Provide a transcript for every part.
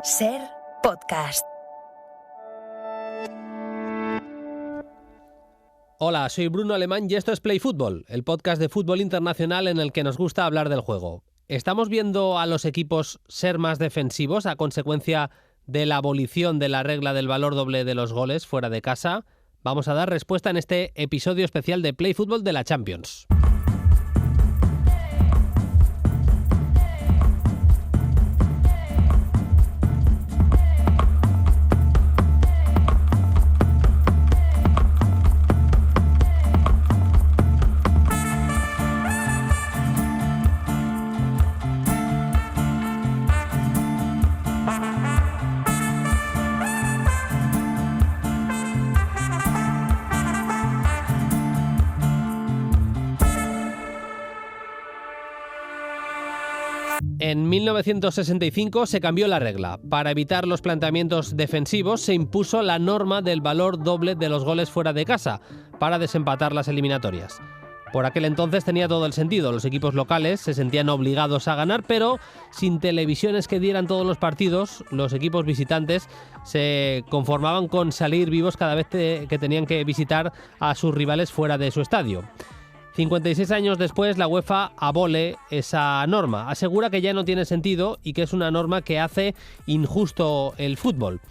Ser Podcast. Hola, soy Bruno Alemán y esto es Play Fútbol, el podcast de fútbol internacional en el que nos gusta hablar del juego. ¿Estamos viendo a los equipos ser más defensivos a consecuencia de la abolición de la regla del valor doble de los goles fuera de casa? Vamos a dar respuesta en este episodio especial de Play Fútbol de la Champions. En 1965 se cambió la regla. Para evitar los planteamientos defensivos se impuso la norma del valor doble de los goles fuera de casa para desempatar las eliminatorias. Por aquel entonces tenía todo el sentido. Los equipos locales se sentían obligados a ganar, pero sin televisiones que dieran todos los partidos, los equipos visitantes se conformaban con salir vivos cada vez que tenían que visitar a sus rivales fuera de su estadio. 56 años después, la UEFA abole esa norma. Asegura que ya no tiene sentido y que es una norma que hace injusto el fútbol.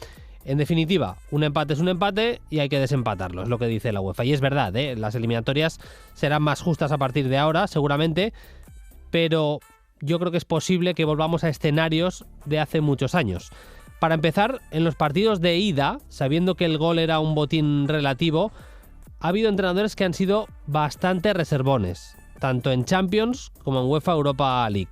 En definitiva, un empate es un empate y hay que desempatarlo, es lo que dice la UEFA. Y es verdad, las eliminatorias serán más justas a partir de ahora, seguramente, pero yo creo que es posible que volvamos a escenarios de hace muchos años. Para empezar, en los partidos de ida, sabiendo que el gol era un botín relativo, ha habido entrenadores que han sido bastante reservones, tanto en Champions como en UEFA Europa League.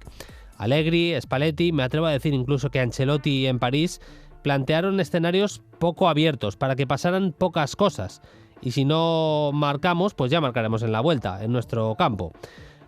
Allegri, Spalletti, me atrevo a decir incluso que Ancelotti en París, plantearon escenarios poco abiertos para que pasaran pocas cosas. Y si no marcamos, pues ya marcaremos en la vuelta, en nuestro campo.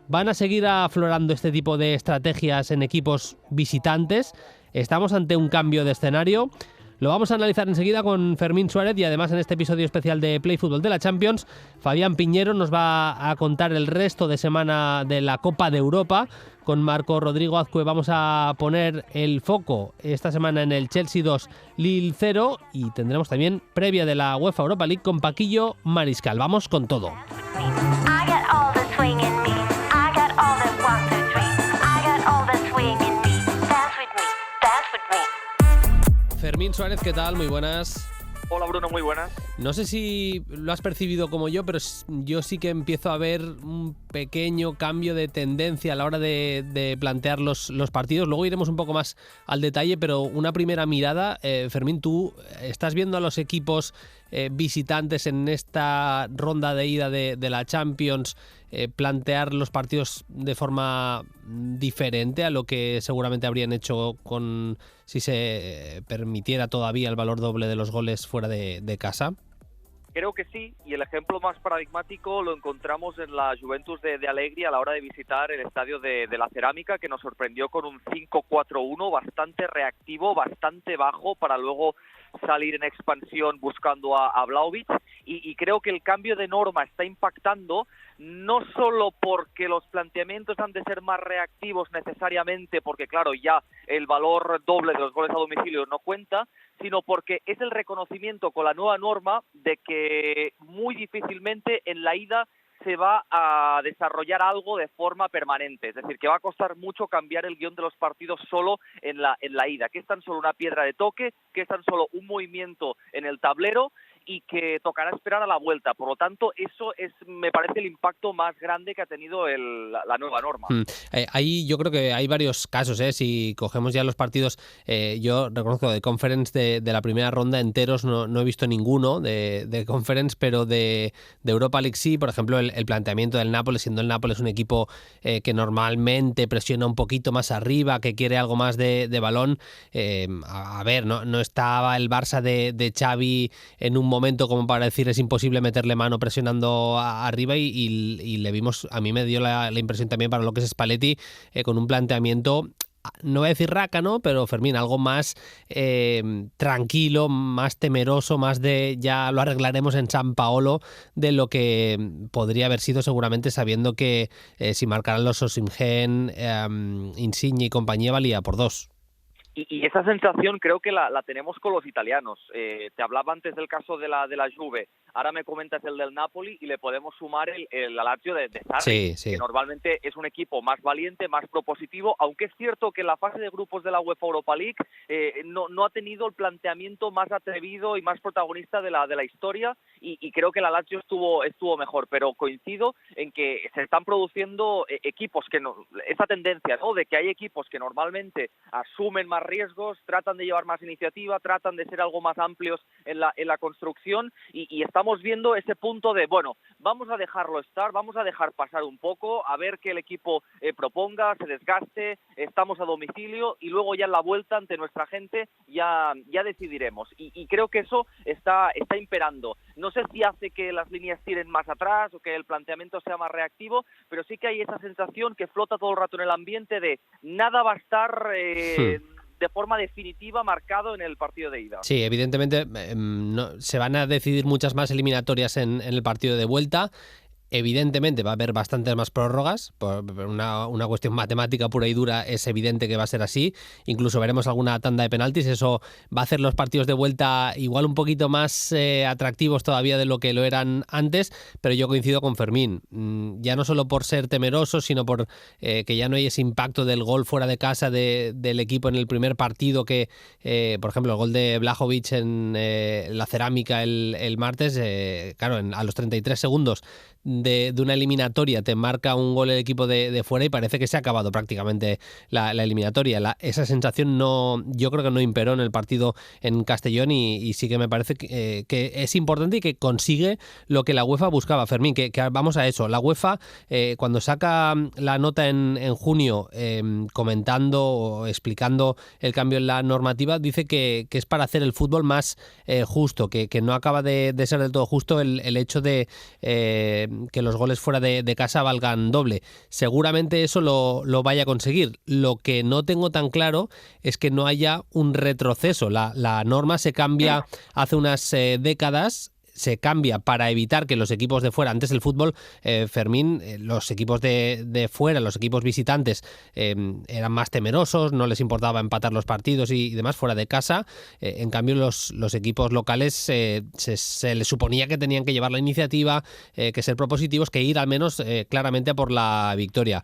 ¿Van a seguir aflorando este tipo de estrategias en equipos visitantes? ¿Estamos ante un cambio de escenario? Lo vamos a analizar enseguida con Fermín Suárez y además en este episodio especial de Play Fútbol de la Champions, Fabián Piñero nos va a contar el resto de semana de la Copa de Europa. Con Marco Rodrigo Azcue vamos a poner el foco esta semana en el Chelsea 2, Lille 0 y tendremos también previa de la UEFA Europa League con Paquillo Mariscal. Vamos con todo. Fermín Suárez, ¿qué tal? Muy buenas. Hola Bruno, muy buenas. No sé si lo has percibido como yo, pero yo sí que empiezo a ver un pequeño cambio de tendencia a la hora de plantear los partidos. Luego iremos un poco más al detalle, pero una primera mirada. Fermín, ¿tú estás viendo a los equipos visitantes en esta ronda de ida de la Champions plantear los partidos de forma diferente a lo que seguramente habrían hecho si se permitiera todavía el valor doble de los goles fuera de casa? Creo que sí, y el ejemplo más paradigmático lo encontramos en la Juventus de Allegri a la hora de visitar el estadio de la Cerámica, que nos sorprendió con un 5-4-1 bastante reactivo, bastante bajo, para luego salir en expansión buscando a Vlahovic, y creo que el cambio de norma está impactando no solo porque los planteamientos han de ser más reactivos necesariamente, porque claro, ya el valor doble de los goles a domicilio no cuenta, sino porque es el reconocimiento con la nueva norma de que muy difícilmente en la ida se va a desarrollar algo de forma permanente, es decir, que va a costar mucho cambiar el guión de los partidos solo en la ida, que es tan solo una piedra de toque, que es tan solo un movimiento en el tablero y que tocará esperar a la vuelta. Por lo tanto, eso me parece el impacto más grande que ha tenido la nueva norma. Ahí yo creo que hay varios casos, si cogemos ya los partidos, yo reconozco de Conference de la primera ronda enteros no he visto ninguno de Conference, pero de Europa League sí. Por ejemplo, el planteamiento del Nápoles, siendo el Nápoles un equipo que normalmente presiona un poquito más arriba, que quiere algo más de balón. A ver, no estaba el Barça de Xavi en un momento como para decir es imposible meterle mano presionando arriba y le vimos, a mí me dio la impresión también para lo que es Spalletti, con un planteamiento, no voy a decir rácano, pero Fermín, algo más tranquilo, más temeroso, más de ya lo arreglaremos en San Paolo, de lo que podría haber sido seguramente, sabiendo que si marcaran los Osimhen, Insigne y compañía valía por 2. Y esa sensación creo que la tenemos con los italianos. Te hablaba antes del caso de la Juve, ahora me comentas el del Napoli y le podemos sumar el Lazio de Sarri, Sí. que normalmente es un equipo más valiente, más propositivo, aunque es cierto que en la fase de grupos de la UEFA Europa League no ha tenido el planteamiento más atrevido y más protagonista de la historia, y creo que la Lazio estuvo mejor, pero coincido en que se están produciendo equipos que no, esa tendencia, ¿no?, de que hay equipos que normalmente asumen más riesgos, tratan de llevar más iniciativa, tratan de ser algo más amplios en la construcción, y estamos viendo ese punto de, bueno, vamos a dejarlo estar, vamos a dejar pasar un poco, a ver que el equipo proponga, se desgaste, estamos a domicilio y luego ya en la vuelta ante nuestra gente ya decidiremos, y creo que eso está imperando. No sé si hace que las líneas tiren más atrás o que el planteamiento sea más reactivo, pero sí que hay esa sensación que flota todo el rato en el ambiente de nada va a estar de forma definitiva marcado en el partido de ida. Sí, evidentemente se van a decidir muchas más eliminatorias en el partido de vuelta. Evidentemente va a haber bastantes más prórrogas, por una cuestión matemática pura y dura es evidente que va a ser así, incluso veremos alguna tanda de penaltis, eso va a hacer los partidos de vuelta igual un poquito más atractivos todavía de lo que lo eran antes, pero yo coincido con Fermín, ya no solo por ser temerosos, sino por que ya no hay ese impacto del gol fuera de casa del equipo en el primer partido que, por ejemplo, el gol de Vlahovic en la Cerámica el martes, claro, a los 33 segundos de una eliminatoria te marca un gol el equipo de fuera y parece que se ha acabado prácticamente la eliminatoria. Esa sensación yo creo que no imperó en el partido en Castellón y sí que me parece que es importante y que consigue lo que la UEFA buscaba. Fermín, que vamos a eso. La UEFA cuando saca la nota en junio comentando o explicando el cambio en la normativa, dice que es para hacer el fútbol más justo, que no acaba de ser del todo justo el hecho de que los goles fuera de casa valgan doble. Seguramente eso lo vaya a conseguir. Lo que no tengo tan claro es que no haya un retroceso. La norma se cambia hace unas décadas, se cambia para evitar que los equipos de fuera, antes el fútbol, Fermín, los equipos de fuera, los equipos visitantes eran más temerosos, no les importaba empatar los partidos y demás fuera de casa, en cambio los equipos locales se les suponía que tenían que llevar la iniciativa, que ser propositivos, que ir al menos claramente a por la victoria.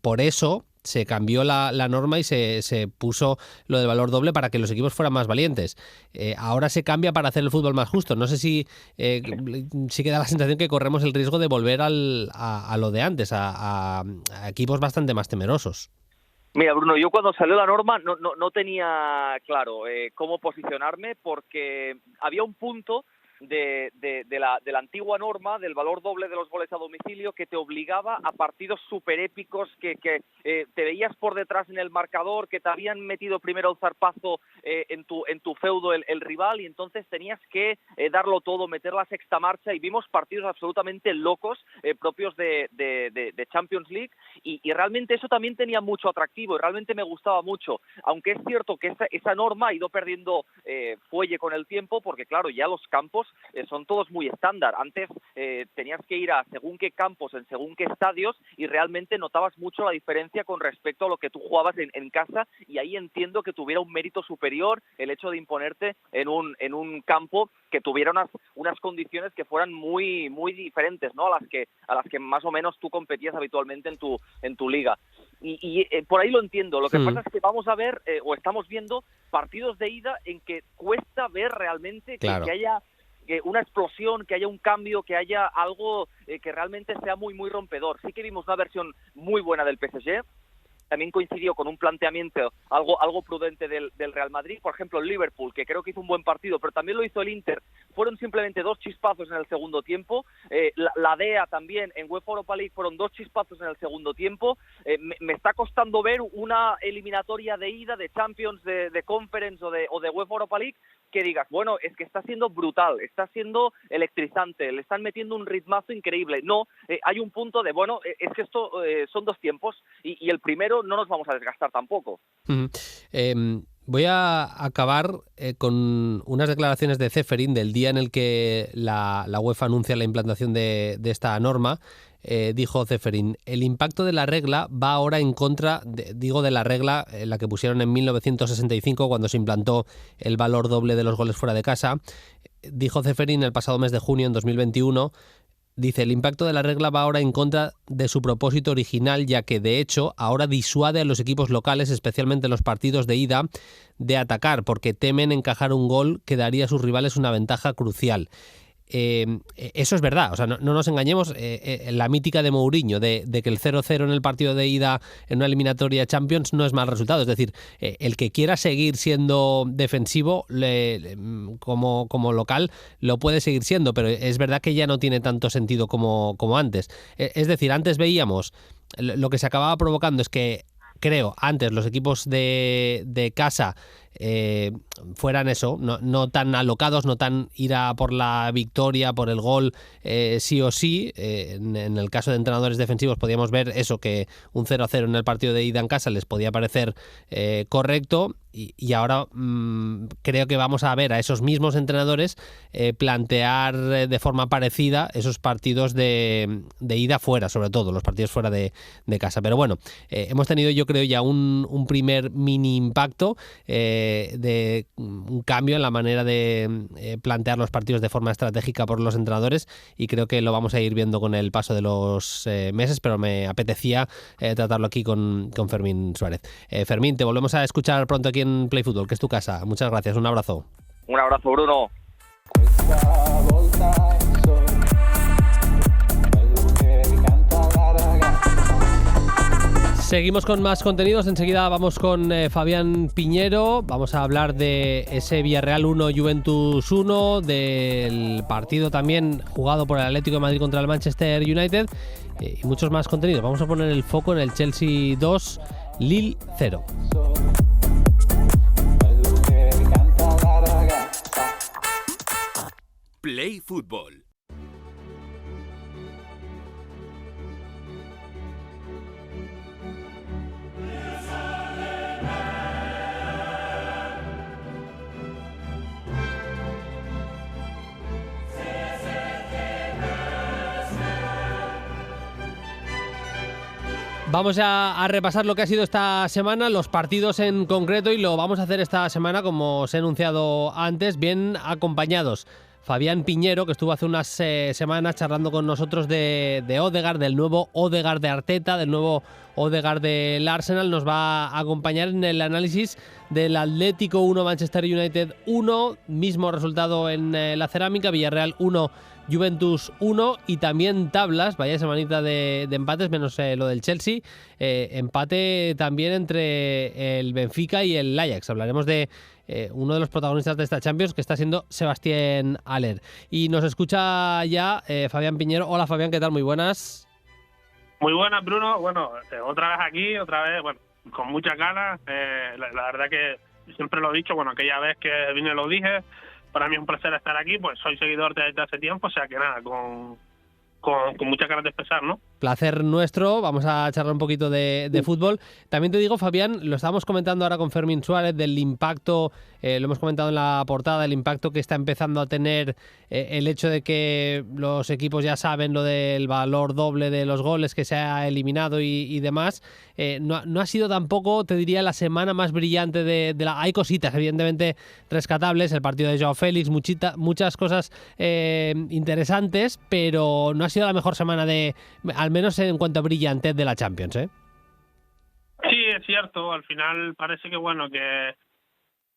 Por eso se cambió la norma y se puso lo del valor doble para que los equipos fueran más valientes. Ahora se cambia para hacer el fútbol más justo. No sé si sí que da la sensación que corremos el riesgo de volver a lo de antes, a equipos bastante más temerosos. Mira, Bruno, yo cuando salió la norma no tenía claro cómo posicionarme, porque había un punto de la antigua norma del valor doble de los goles a domicilio que te obligaba a partidos súper épicos que te veías por detrás en el marcador, que te habían metido primero el zarpazo en tu feudo el rival, y entonces tenías que darlo todo, meter la sexta marcha, y vimos partidos absolutamente locos propios de Champions League, y realmente eso también tenía mucho atractivo y realmente me gustaba mucho, aunque es cierto que esa norma ha ido perdiendo fuelle con el tiempo, porque claro, ya los campos son todos muy estándar. Antes tenías que ir a según qué campos, en según qué estadios, y realmente notabas mucho la diferencia con respecto a lo que tú jugabas en casa, y ahí entiendo que tuviera un mérito superior el hecho de imponerte en un campo que tuviera unas condiciones que fueran muy muy diferentes, ¿no?, a las que más o menos tú competías habitualmente en tu liga. Y por ahí lo entiendo. Lo que pasa es que vamos a ver, o estamos viendo, partidos de ida en que cuesta ver realmente que haya una explosión, que haya un cambio, que haya algo que realmente sea muy muy rompedor. Sí que vimos una versión muy buena del PSG. También coincidió con un planteamiento algo prudente del Real Madrid. Por ejemplo, el Liverpool, que creo que hizo un buen partido, pero también lo hizo el Inter. Fueron simplemente 2 chispazos en el segundo tiempo. La DEA también, en UEFA Europa League, fueron 2 chispazos en el segundo tiempo. Me está costando ver una eliminatoria de ida, de Champions, de Conference o de UEFA Europa League, que digas, bueno, es que está siendo brutal, está siendo electrizante, le están metiendo un ritmazo increíble. No, hay un punto de, bueno, es que esto son 2 tiempos, y el primero no nos vamos a desgastar tampoco. Voy a acabar con unas declaraciones de Ceferin del día en el que la UEFA anuncia la implantación de esta norma. dijo Ceferín, el impacto de la regla va ahora en contra, de la regla, la que pusieron en 1965 cuando se implantó el valor doble de los goles fuera de casa. Dijo Ceferín el pasado mes de junio, en 2021, dice, el impacto de la regla va ahora en contra de su propósito original, ya que, de hecho, ahora disuade a los equipos locales, especialmente en los partidos de ida, de atacar, porque temen encajar un gol que daría a sus rivales una ventaja crucial. Eso es verdad, o sea, no nos engañemos, la mítica de Mourinho de que el 0-0 en el partido de ida en una eliminatoria Champions no es mal resultado, es decir, el que quiera seguir siendo defensivo como local lo puede seguir siendo, pero es verdad que ya no tiene tanto sentido como antes. Es decir, antes veíamos, lo que se acababa provocando es que, creo, antes los equipos de casa fueran eso, no tan alocados, no tan ir a por la victoria, por el gol sí o sí. En el caso de entrenadores defensivos podíamos ver eso, que un 0-0 en el partido de ida en casa les podía parecer correcto, y ahora creo que vamos a ver a esos mismos entrenadores plantear de forma parecida esos partidos de ida fuera, sobre todo los partidos fuera de casa. Pero bueno, hemos tenido, yo creo, ya un primer mini impacto de un cambio en la manera de plantear los partidos de forma estratégica por los entrenadores, y creo que lo vamos a ir viendo con el paso de los meses, pero me apetecía tratarlo aquí con Fermín Suárez. Fermín, te volvemos a escuchar pronto aquí en Play Fútbol, que es tu casa. Muchas gracias, un abrazo. Un abrazo, Bruno. Seguimos con más contenidos, enseguida vamos con Fabián Piñero, vamos a hablar de ese Villarreal 1, Juventus 1, del partido también jugado por el Atlético de Madrid contra el Manchester United, y muchos más contenidos. Vamos a poner el foco en el Chelsea 2, Lille 0. Play Fútbol. Vamos a repasar lo que ha sido esta semana, los partidos en concreto, y lo vamos a hacer esta semana, como os he anunciado antes, bien acompañados. Fabián Piñero, que estuvo hace unas semanas charlando con nosotros de Ødegaard, del nuevo Ødegaard de Arteta, del nuevo Ødegaard del Arsenal, nos va a acompañar en el análisis del Atlético 1, Manchester United 1, mismo resultado en la Cerámica, Villarreal 1, Juventus 1, y también tablas, vaya semanita de empates, menos lo del Chelsea, empate también entre el Benfica y el Ajax. Hablaremos de uno de los protagonistas de esta Champions, que está siendo Sebastián Haller. Y nos escucha ya Fabián Piñero. Hola Fabián, ¿qué tal? Muy buenas. Muy buenas, Bruno. Bueno, otra vez aquí, otra vez, bueno, con muchas ganas. La verdad que siempre lo he dicho, bueno, aquella vez que vine lo dije, para mí es un placer estar aquí, pues soy seguidor desde hace tiempo, o sea que nada, con muchas ganas de empezar, ¿no? Placer nuestro, vamos a charlar un poquito de fútbol. También te digo, Fabián, lo estábamos comentando ahora con Fermín Suárez, del impacto, lo hemos comentado en la portada, el impacto que está empezando a tener el hecho de que los equipos ya saben lo del valor doble de los goles que se ha eliminado y demás. No ha sido tampoco, te diría, la semana más brillante de la... Hay cositas, evidentemente, rescatables, el partido de Joao Félix, muchas cosas interesantes, pero no ha sido la mejor semana al menos en cuanto a brillantez de la Champions, ¿eh? Sí, es cierto. Al final parece que, bueno, que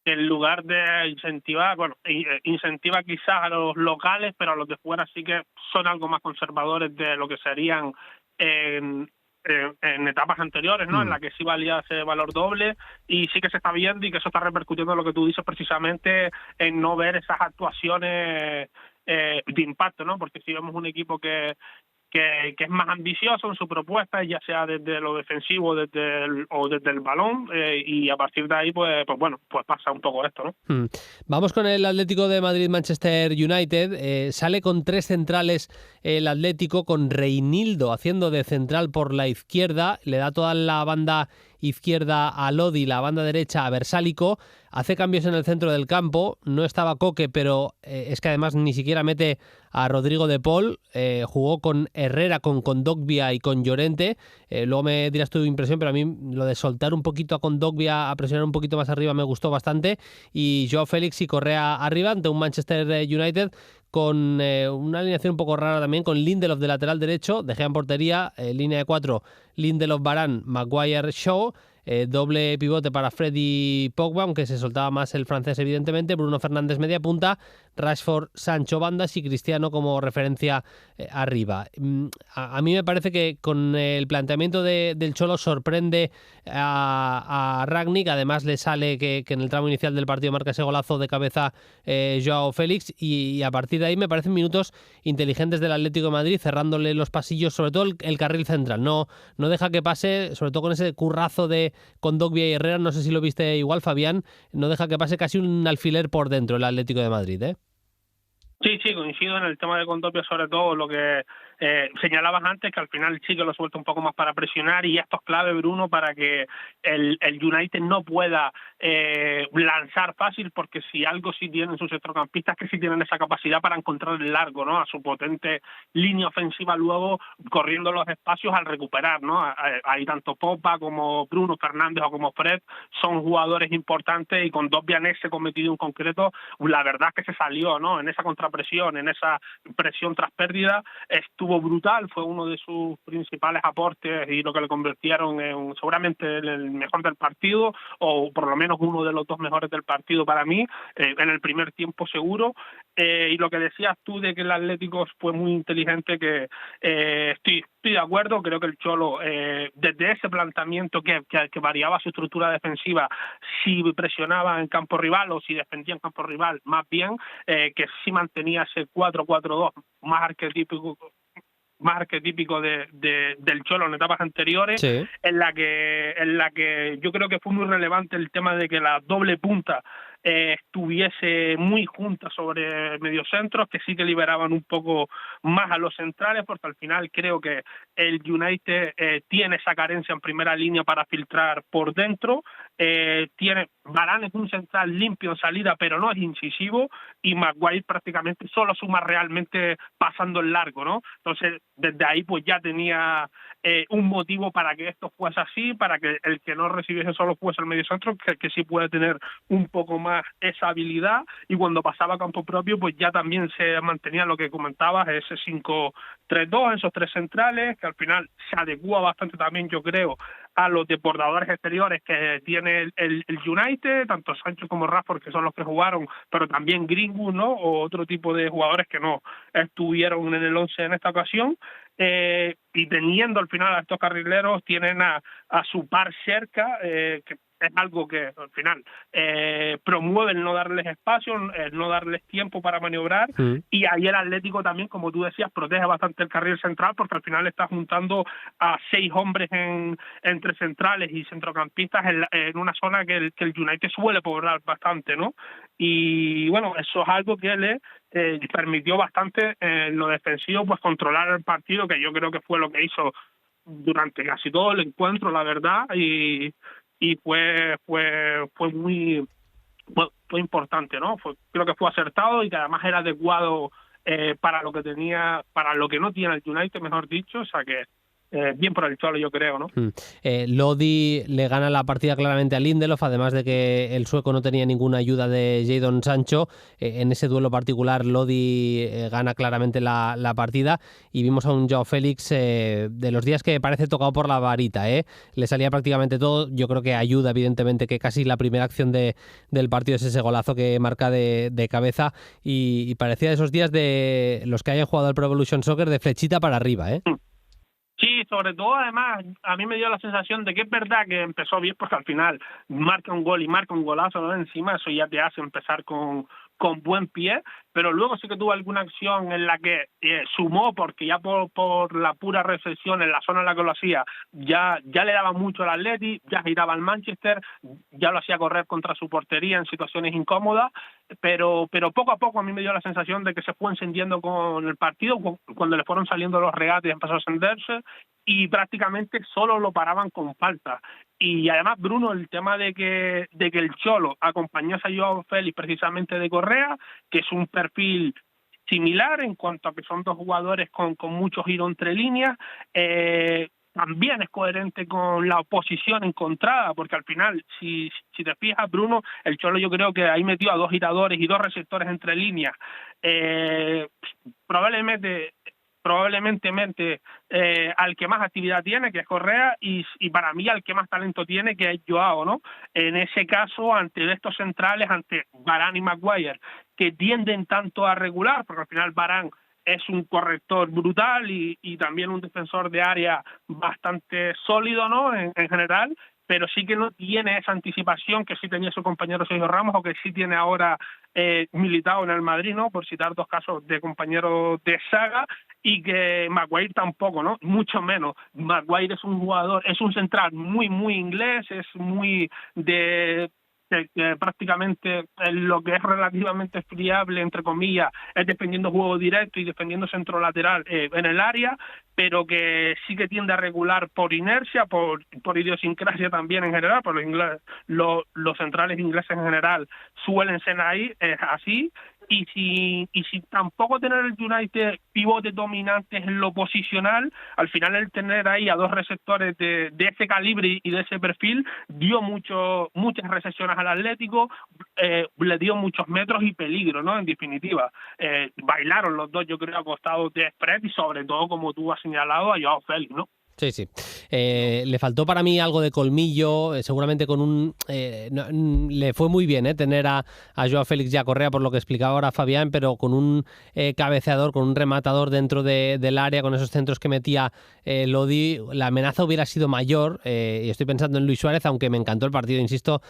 en lugar de incentivar, bueno, incentiva quizás a los locales, pero a los de fuera sí que son algo más conservadores de lo que serían en etapas anteriores, ¿no? En la que sí valía ese valor doble, y sí que se está viendo, y que eso está repercutiendo en lo que tú dices, precisamente en no ver esas actuaciones de impacto, ¿no? Porque si vemos un equipo que es más ambicioso en su propuesta, ya sea desde lo defensivo desde el balón, y a partir de ahí pues pasa un poco esto, ¿no? Vamos con el Atlético de Madrid-Manchester United. Sale con tres centrales el Atlético, con Reinildo haciendo de central por la izquierda, le da toda la banda izquierda a Lodi, la banda derecha a Versálico. hace cambios en el centro del campo, no estaba Coque, pero es que además ni siquiera mete a Rodrigo de Paul, jugó con Herrera, con Kondogbia y con Llorente, luego me dirás tu impresión, pero a mí lo de soltar un poquito a Kondogbia, a presionar un poquito más arriba me gustó bastante, y Joao Félix y Correa arriba ante un Manchester United con una alineación un poco rara también, con Lindelof de lateral derecho, De Gea en portería, línea de 4, Lindelof, Varane, Maguire, Shaw, doble pivote para Freddy Pogba, aunque se soltaba más el francés evidentemente, Bruno Fernández media punta, Rashford, Sancho bandas y Cristiano como referencia arriba. A mí me parece que con el planteamiento del Cholo sorprende a Rangnick, además le sale que en el tramo inicial del partido marca ese golazo de cabeza Joao Félix, y a partir de ahí me parecen minutos inteligentes del Atlético de Madrid, cerrándole los pasillos, sobre todo el carril central, no deja que pase, sobre todo con ese currazo de Kondogbia y Herrera, no sé si lo viste igual, Fabián, no deja que pase casi un alfiler por dentro el Atlético de Madrid, ¿eh? Sí, coincido en el tema de Kondogbia, sobre todo lo que señalabas antes, que al final sí que lo suelta un poco más para presionar, y esto es clave, Bruno, para que el United no pueda lanzar fácil, porque si algo sí tienen sus centrocampistas, que sí tienen esa capacidad para encontrar el largo, ¿no?, a su potente línea ofensiva luego corriendo los espacios al recuperar, ¿no? Hay tanto Pogba como Bruno Fernández o como Fred, son jugadores importantes, y con Kondogbia en ese cometido en concreto, la verdad es que se salió, ¿no?, en esa contrapresión, en esa presión tras pérdida, estuvo brutal, fue uno de sus principales aportes y lo que le convirtieron en seguramente el mejor del partido, o por lo menos uno de los dos mejores del partido para mí, en el primer tiempo seguro. Y lo que decías tú de que el Atlético fue muy inteligente, que estoy de acuerdo, creo que el Cholo, desde ese planteamiento que variaba su estructura defensiva, si presionaba en campo rival o si defendía en campo rival, más bien, que sí mantenía ese 4-4-2 más arquetípico del Cholo en etapas anteriores, Sí. en la que yo creo que fue muy relevante el tema de que la doble punta estuviese muy junta sobre mediocentros, que sí que liberaban un poco más a los centrales, porque al final creo que el United tiene esa carencia en primera línea para filtrar por dentro, Varane es un central limpio en salida, pero no es incisivo, y Maguire prácticamente solo suma realmente pasando el largo, ¿no? Entonces, desde ahí pues ya tenía un motivo para que esto fuese así, para que el que no recibiese solo fuese el mediocentro, que sí puede tener un poco más esa habilidad, y cuando pasaba a campo propio pues ya también se mantenía lo que comentabas, ese 5-3-2, esos tres centrales, que al final se adecua bastante también, yo creo, a los desbordadores exteriores que tiene el United, tanto Sancho como Rashford, que son los que jugaron, pero también Greenwood, ¿no?, o otro tipo de jugadores que no estuvieron en el 11 en esta ocasión, y teniendo al final a estos carrileros, tienen a su par cerca, que es algo que al final promueve el no darles espacio, el no darles tiempo para maniobrar, y ahí el Atlético también, como tú decías, protege bastante el carril central, porque al final está juntando a 6 hombres entre centrales y centrocampistas en una zona que el United suele poblar bastante, ¿no? Y bueno, eso es algo que le permitió bastante en lo defensivo pues controlar el partido, que yo creo que fue lo que hizo durante casi todo el encuentro, la verdad, y fue muy fue importante, ¿no? Creo que fue acertado, y que además era adecuado para lo que no tiene el United, mejor dicho, o sea que bien por el Cholo, yo creo, ¿no? Lodi le gana la partida claramente a Lindelof, además de que el sueco no tenía ninguna ayuda de Jadon Sancho. En ese duelo particular, Lodi gana claramente la partida, y vimos a un Joao Félix de los días que parece tocado por la varita, le salía prácticamente todo. Yo creo que ayuda, evidentemente, que casi la primera acción del partido es ese golazo que marca de cabeza, y parecía de esos días de los que hayan jugado al Pro Evolution Soccer, de flechita para arriba, Sí, sobre todo, además, a mí me dio la sensación de que es verdad que empezó bien, porque al final marca un gol y marca un golazo, ¿no?, encima, eso ya te hace empezar con buen pie, pero luego sí que tuvo alguna acción en la que sumó, porque ya por la pura recepción en la zona en la que lo hacía, ya le daba mucho al Atleti, ya giraba al Manchester, ya lo hacía correr contra su portería en situaciones incómodas, pero poco a poco a mí me dio la sensación de que se fue encendiendo con el partido, cuando le fueron saliendo los regates y empezó a encenderse, y prácticamente solo lo paraban con falta. Y además, Bruno, el tema de que el Cholo acompañó a Joao Félix precisamente de Correa, que es un perfil similar en cuanto a que son dos jugadores con mucho giro entre líneas, también es coherente con la oposición encontrada, porque al final, si te fijas, Bruno, el Cholo yo creo que ahí metió a dos giradores y dos receptores entre líneas. Probablemente al que más actividad tiene, que es Correa, y para mí al que más talento tiene, que es Joao, ¿no? En ese caso, ante estos centrales, ante Varane y Maguire, que tienden tanto a regular, porque al final Varane es un corrector brutal y también un defensor de área bastante sólido, ¿no? En general, pero sí que no tiene esa anticipación que sí tenía su compañero Sergio Ramos o que sí tiene ahora Militao en el Madrid, ¿no? Por citar dos casos de compañeros de saga, y que Maguire tampoco, ¿no? Mucho menos. Maguire es un jugador, es un central muy inglés, es muy de que prácticamente lo que es relativamente fiable, entre comillas, es defendiendo juego directo y defendiendo centro lateral en el área, pero que sí que tiende a regular por inercia, por idiosincrasia también en general, por los centrales ingleses en general suelen ser ahí, así. Y si tampoco tener el United pivotes dominantes en lo posicional, al final el tener ahí a dos receptores de ese calibre y de ese perfil dio muchas recepciones al Atlético, le dio muchos metros y peligro, ¿no? En definitiva, bailaron los dos, yo creo, acostados de spread, y sobre todo, como tú has señalado, a Joao Félix, ¿no? Sí. Le faltó para mí algo de colmillo, seguramente le fue muy bien tener a Joao Félix y a Correa, por lo que explicaba ahora Fabián, pero con un cabeceador, con un rematador dentro del área, con esos centros que metía Lodi, la amenaza hubiera sido mayor. Y estoy pensando en Luis Suárez, aunque me encantó el partido, insisto,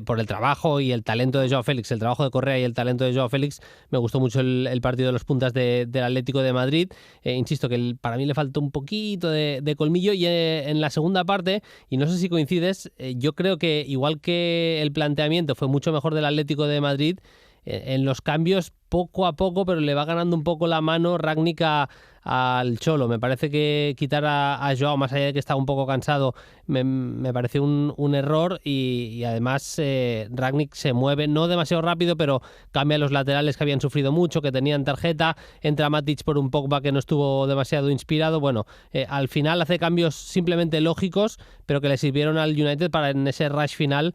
por el trabajo y el talento de Joao Félix, el trabajo de Correa y el talento de Joao Félix. Me gustó mucho el partido de los puntas del Atlético de Madrid. Insisto que para mí le faltó un poquito de colmillo, y en la segunda parte, y no sé si coincides, yo creo que igual que el planteamiento fue mucho mejor del Atlético de Madrid, en los cambios poco a poco, pero le va ganando un poco la mano Rangnick al Cholo. Me parece que quitar a Joao, más allá de que estaba un poco cansado, me pareció un error, y además Rangnick se mueve no demasiado rápido, pero cambia los laterales que habían sufrido mucho, que tenían tarjeta, entra Matic por un Pogba que no estuvo demasiado inspirado. Bueno, al final hace cambios simplemente lógicos, pero que le sirvieron al United para en ese rush final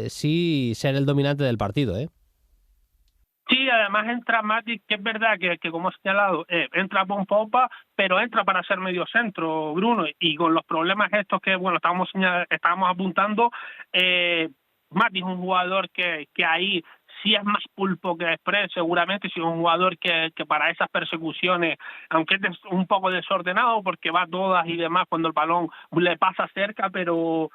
sí ser el dominante del partido, ¿eh? Sí, además entra Matic, que es verdad que como he señalado, entra con Pogba, pero entra para ser medio centro, Bruno, y con los problemas estos que, bueno, estábamos apuntando, Matic es un jugador que ahí sí es más pulpo que express, seguramente, sí es un jugador que para esas persecuciones, aunque es un poco desordenado porque va a todas y demás cuando el balón le pasa cerca, pero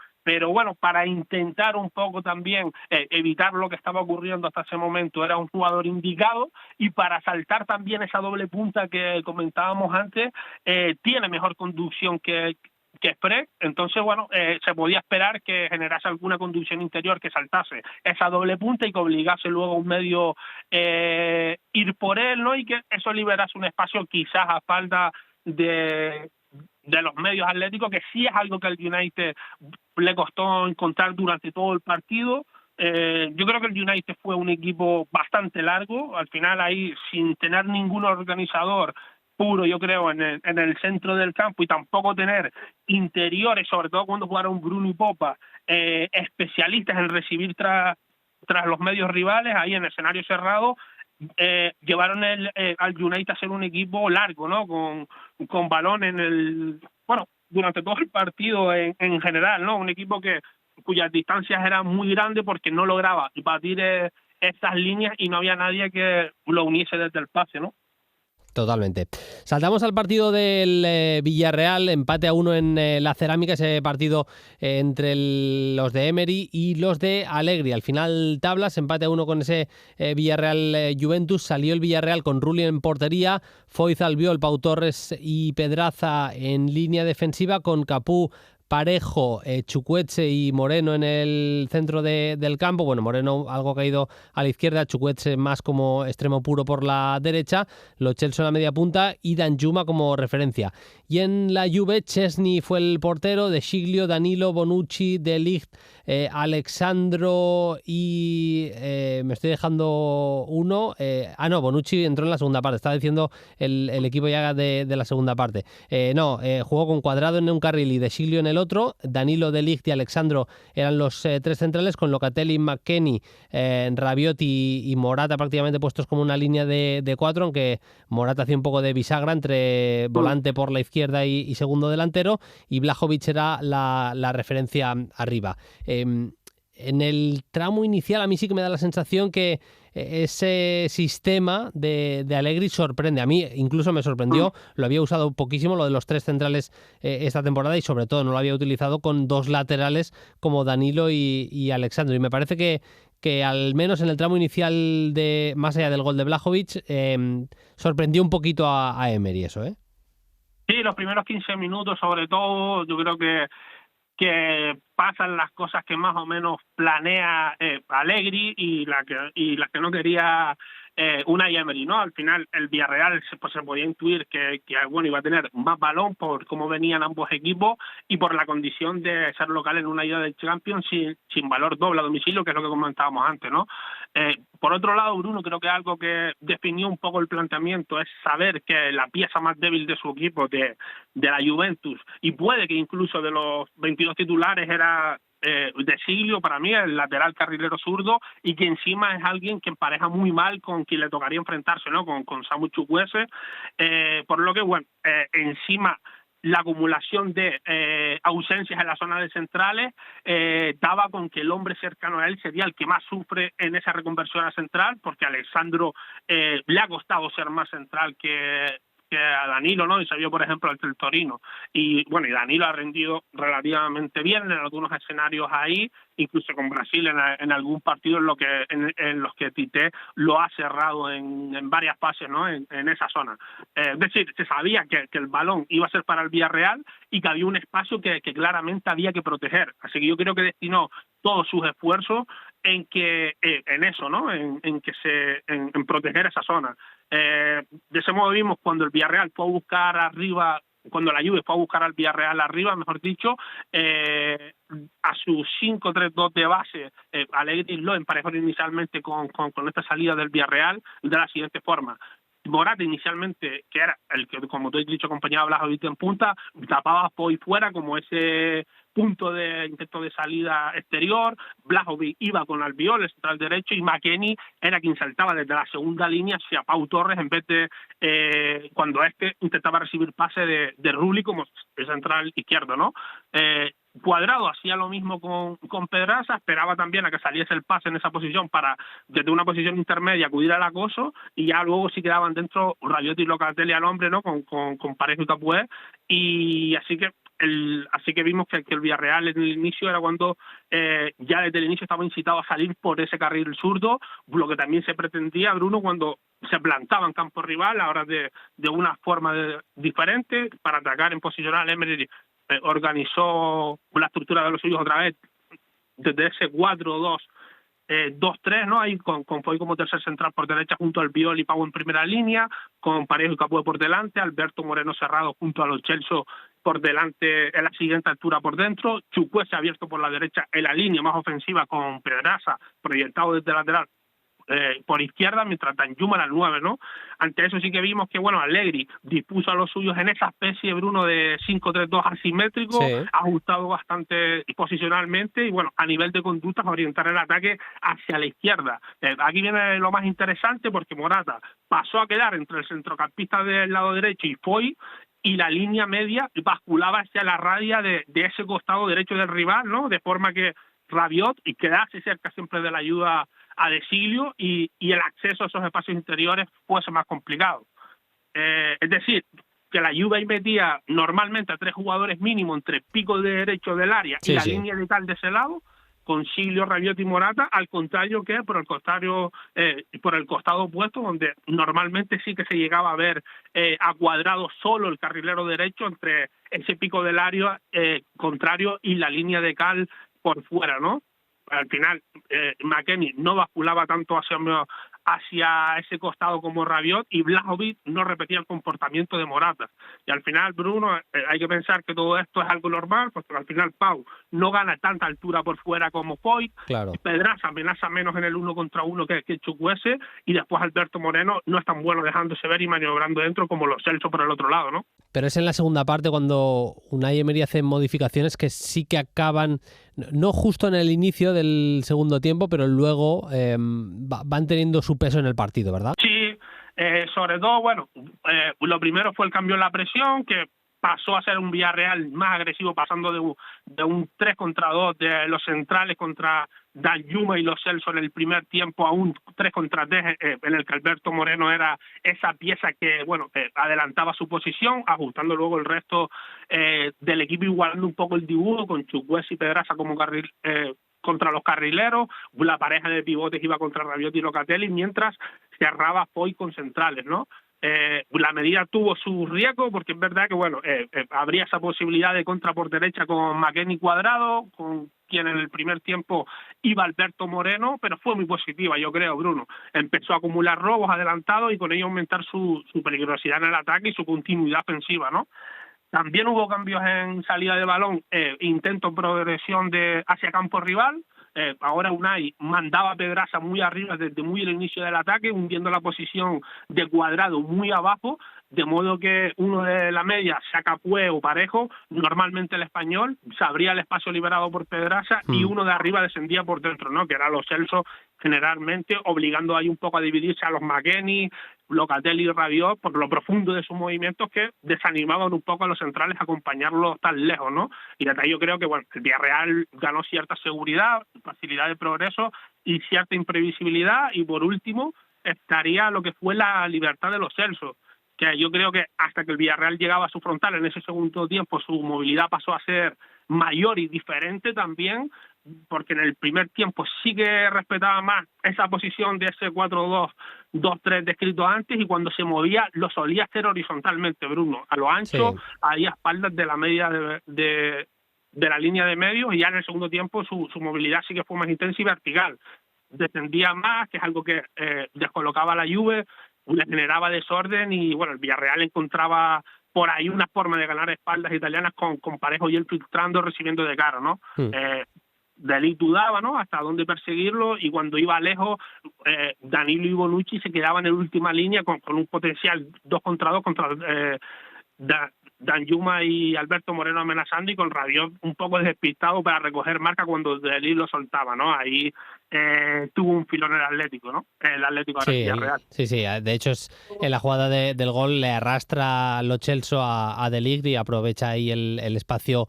bueno, para intentar un poco también evitar lo que estaba ocurriendo hasta ese momento, era un jugador indicado, y para saltar también esa doble punta que comentábamos antes, tiene mejor conducción que Spread. Entonces, bueno, se podía esperar que generase alguna conducción interior que saltase esa doble punta y que obligase luego a un medio ir por él, ¿no? Y que eso liberase un espacio quizás a falta de los medios atléticos, que sí es algo que al United le costó encontrar durante todo el partido. Yo creo que el United fue un equipo bastante largo, al final ahí sin tener ningún organizador puro, yo creo, en el centro del campo, y tampoco tener interiores, sobre todo cuando jugaron Bruno y Popa, especialistas en recibir tras los medios rivales, ahí en escenario cerrado, llevaron al United a ser un equipo largo, ¿no? Con balón durante todo el partido en general, ¿no? Un equipo cuyas distancias eran muy grandes porque no lograba batir estas líneas y no había nadie que lo uniese desde el pase, ¿no? Totalmente. Saltamos al partido del Villarreal, empate a 1 en la Cerámica, ese partido entre los de Emery y los de Allegri. Al final tablas, empate a 1 con ese Villarreal Juventus. Salió el Villarreal con Rulli en portería, Foyth, Albiol, Pau Torres y Pedraza en línea defensiva, con Capú, Parejo, Chukwueze y Moreno en el centro del campo. Bueno, Moreno algo caído a la izquierda, Chukwueze más como extremo puro por la derecha, Lo Celso en la media punta y Danjuma como referencia. Y en la Juve, Chesney fue el portero, De Sciglio, Danilo, Bonucci, De Ligt, Alexandro y me estoy dejando uno. Bonucci entró en la segunda parte. Estaba diciendo el equipo ya de la segunda parte. Jugó con Cuadrado en un carril y De Sciglio en el otro. Danilo, De Ligt y Alexandro eran los tres centrales, con Locatelli, McKennie, Rabiot y Morata prácticamente puestos como una línea de cuatro, aunque Morata hacía un poco de bisagra entre volante por la izquierda y segundo delantero, y Vlahovic era la referencia arriba. En el tramo inicial a mí sí que me da la sensación que ese sistema de Allegri sorprende. A mí incluso me sorprendió, lo había usado poquísimo lo de los tres centrales esta temporada, y sobre todo no lo había utilizado con dos laterales como Danilo y Alexandro, y me parece que al menos en el tramo inicial, más allá del gol de Vlahovic, sorprendió un poquito a Emery eso, ¿eh? Sí, los primeros 15 minutos sobre todo, yo creo que pasan las cosas que más o menos planea Allegri y las que no quería Unai Emery, ¿no? Al final el Villarreal se podía intuir que iba a tener más balón por cómo venían ambos equipos y por la condición de ser local en una ida de Champions sin valor doble a domicilio, que es lo que comentábamos antes, ¿no? Por otro lado, Bruno, creo que algo que definió un poco el planteamiento es saber que la pieza más débil de su equipo, de la Juventus, y puede que incluso de los 22 titulares, era De Sciglio, para mí, el lateral carrilero zurdo, y que encima es alguien que empareja muy mal con quien le tocaría enfrentarse, ¿no? Con Samu Chukwueze, por lo que, encima la acumulación de ausencias en la zona de centrales daba con que el hombre cercano a él sería el que más sufre en esa reconversión a central, porque a Alexandro le ha costado ser más central que a Danilo, ¿no? Y se vio, por ejemplo, el Torino. Y Danilo ha rendido relativamente bien en algunos escenarios ahí, incluso con Brasil en algún partido en los que Tite lo ha cerrado en varias fases, ¿no? En esa zona. Es decir, se sabía que el balón iba a ser para el Villarreal y que había un espacio que claramente había que proteger. Así que yo creo que destinó todos sus esfuerzos en eso, ¿no? En proteger esa zona. De ese modo vimos cuando el Villarreal fue a buscar arriba, cuando la Juve fue a buscar al Villarreal arriba, mejor dicho, a su 5-3-2 de base, Allegri lo emparejó inicialmente con esta salida del Villarreal de la siguiente forma. Morata inicialmente, que era el que, como tú has dicho, acompañaba a Vlahovic en punta, tapaba por fuera como ese punto de intento de salida exterior. Vlahovic iba con Albiol, el central derecho, y McKennie era quien saltaba desde la segunda línea hacia Pau Torres, en vez de cuando intentaba recibir pase de Rulli como el central izquierdo, ¿no? Cuadrado hacía lo mismo con Pedraza, esperaba también a que saliese el pase en esa posición para, desde una posición intermedia, acudir al acoso, y ya luego sí quedaban dentro Rabiot y Locatelli al hombre, ¿no? Con Parejo y Capué, y así que vimos que el Villarreal en el inicio era cuando ya desde el inicio estaba incitado a salir por ese carril zurdo, lo que también se pretendía, Bruno, cuando se plantaba en campo rival, ahora de una forma diferente, para atacar en posicional. Emery organizó la estructura de los suyos otra vez desde ese 4-2 2-3, ¿no? Ahí con Foy como tercer central por derecha junto al Albiol y Pau en primera línea, con Parejo y Capué por delante, Alberto Moreno cerrado junto a Lo Celso por delante en la siguiente altura por dentro, Chukwueze abierto por la derecha en la línea más ofensiva con Pedraza proyectado desde lateral por izquierda, mientras Danjuma era el 9, ¿no? Ante eso sí que vimos que, Allegri dispuso a los suyos en esa especie, Bruno, de 5-3-2 asimétrico, sí, ajustado bastante posicionalmente, y a nivel de conductas, orientar el ataque hacia la izquierda. Aquí viene lo más interesante, porque Morata pasó a quedar entre el centrocampista del lado derecho y Foy, y la línea media basculaba hacia la raya de ese costado derecho del rival, ¿no? De forma que Rabiot y quedarse cerca siempre de la ayuda a De Sciglio y el acceso a esos espacios interiores fuese más complicado. Es decir, que la Juve metía normalmente a 3 jugadores mínimo entre el pico de derecho del área y la línea de tal de ese lado, con Siglio, Rabiot y Morata, al contrario que por el costado opuesto, donde normalmente sí que se llegaba a ver a Cuadrado solo, el carrilero derecho, entre ese pico del área contrario y la línea de cal por fuera, ¿no? Al final, McKennie no basculaba tanto hacia ese costado como Rabiot, y Vlahovic no repetía el comportamiento de Morata. Y al final, Bruno, hay que pensar que todo esto es algo normal, porque al final Pau no gana tanta altura por fuera como Foyt, Claro. Pedraza amenaza menos en el 1 contra 1 que Chukwueze, y después Alberto Moreno no es tan bueno dejándose ver y maniobrando dentro como los Celso por el otro lado, ¿no? Pero es en la segunda parte cuando Unai Emery hace modificaciones que sí que acaban, no justo en el inicio del segundo tiempo, pero luego van teniendo su peso en el partido, ¿verdad? Sí, sobre todo, bueno, lo primero fue el cambio en la presión, que pasó a ser un Villarreal más agresivo, pasando de un 3 contra 2 de los centrales contra Danjuma y los Celso en el primer tiempo a un 3 contra 3 en el que Alberto Moreno era esa pieza que, bueno, adelantaba su posición, ajustando luego el resto del equipo, igualando un poco el dibujo con Chukwueze y Pedraza como contra los carrileros. La pareja de pivotes iba contra Rabiot y Locatelli, mientras cerraba Foyt con centrales, ¿no? La medida tuvo su riesgo, porque es verdad que, bueno, habría esa posibilidad de contra por derecha con McKennie Cuadrado, con quien en el primer tiempo iba Alberto Moreno, pero fue muy positiva, yo creo, Bruno. Empezó a acumular robos adelantados y con ello aumentar su peligrosidad en el ataque y su continuidad ofensiva, ¿no? También hubo cambios en salida de balón, intento progresión hacia campo rival. Ahora Unai mandaba a Pedraza muy arriba desde muy el inicio del ataque, hundiendo la posición de Cuadrado muy abajo, de modo que uno de la media, sea Capué o Parejo, normalmente el español, se abría el espacio liberado por Pedraza y uno de arriba descendía por dentro, ¿no? Que era los Celso, generalmente obligando ahí un poco a dividirse a los McKennie, Locatelli y Rabiot por lo profundo de sus movimientos, que desanimaban un poco a los centrales a acompañarlos tan lejos, ¿no? Y desde ahí yo creo que, bueno, el Villarreal ganó cierta seguridad, facilidad de progreso y cierta imprevisibilidad, y por último estaría lo que fue la libertad de los Celso, que yo creo que hasta que el Villarreal llegaba a su frontal en ese segundo tiempo, su movilidad pasó a ser mayor y diferente también, porque en el primer tiempo sí que respetaba más esa posición de ese 4-2-2-3 descrito antes, y cuando se movía lo solía hacer horizontalmente, Bruno, a lo ancho, Sí. ahí a espaldas de la media de la línea de medios, y ya en el segundo tiempo su movilidad sí que fue más intensa y vertical. Descendía más, que es algo que descolocaba a la Juve, le generaba desorden, y bueno, el Villarreal encontraba por ahí una forma de ganar espaldas italianas con Parejo y él filtrando, recibiendo de cara, ¿no? De ahí dudaba, ¿no?, hasta dónde perseguirlo, y cuando iba lejos, Danilo y Bonucci se quedaban en última línea con un potencial 2 contra 2 contra Danjuma y Alberto Moreno amenazando, y con Rabiot un poco despistado para recoger marca cuando Delí lo soltaba, ¿no? Ahí tuvo un filón el Atlético, ¿no? El Atlético de Villarreal. Sí. De hecho, en la jugada del gol le arrastra Lo Celso a De Ligt y aprovecha ahí el espacio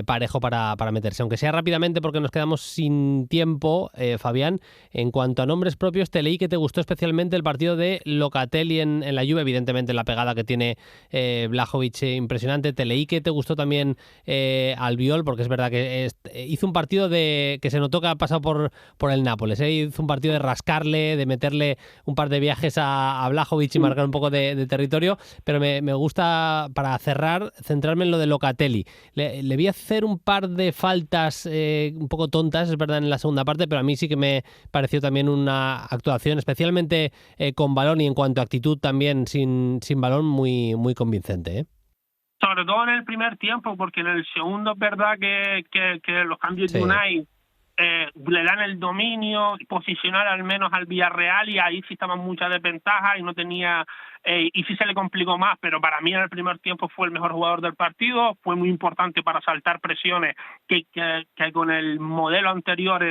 Parejo para meterse. Aunque sea rápidamente, porque nos quedamos sin tiempo, Fabián, en cuanto a nombres propios, te leí que te gustó especialmente el partido de Locatelli en la Juve, evidentemente la pegada que tiene Vlahovic impresionante. Te leí que te gustó también Albiol, porque es verdad que hizo un partido que se notó que ha pasado por el Nápoles, hizo un partido de rascarle, de meterle un par de viajes a Vlahovic y marcar un poco de territorio, pero me gusta, para cerrar, centrarme en lo de Locatelli. Le vi hacer un par de faltas un poco tontas, es verdad, en la segunda parte, pero a mí sí que me pareció también una actuación, especialmente con balón y en cuanto a actitud también sin balón, muy, muy convincente, Sobre todo en el primer tiempo, porque en el segundo es verdad que los cambios de Unai le dan el dominio posicional al menos al Villarreal, y ahí sí estaban muchas desventajas y no tenía y sí se le complicó más, pero para mí en el primer tiempo fue el mejor jugador del partido, fue muy importante para saltar presiones que con el modelo anterior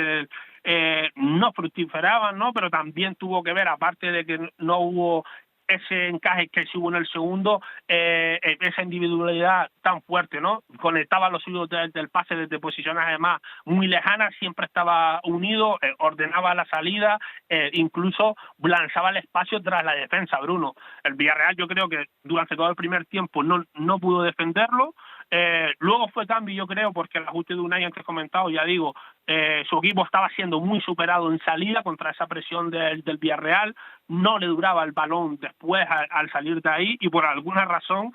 no fructiferaban, ¿no? Pero también tuvo que ver, aparte de que no hubo ese encaje que sí hubo en el segundo, esa individualidad tan fuerte, ¿no? Conectaba los hilos del pase desde posiciones además muy lejanas, siempre estaba unido, ordenaba la salida, incluso lanzaba el espacio tras la defensa, Bruno. El Villarreal, yo creo que durante todo el primer tiempo no pudo defenderlo, Luego fue cambio, yo creo, porque el ajuste de Unai antes comentado, ya digo, su equipo estaba siendo muy superado en salida contra esa presión del Villarreal, no le duraba el balón después al salir de ahí, y por alguna razón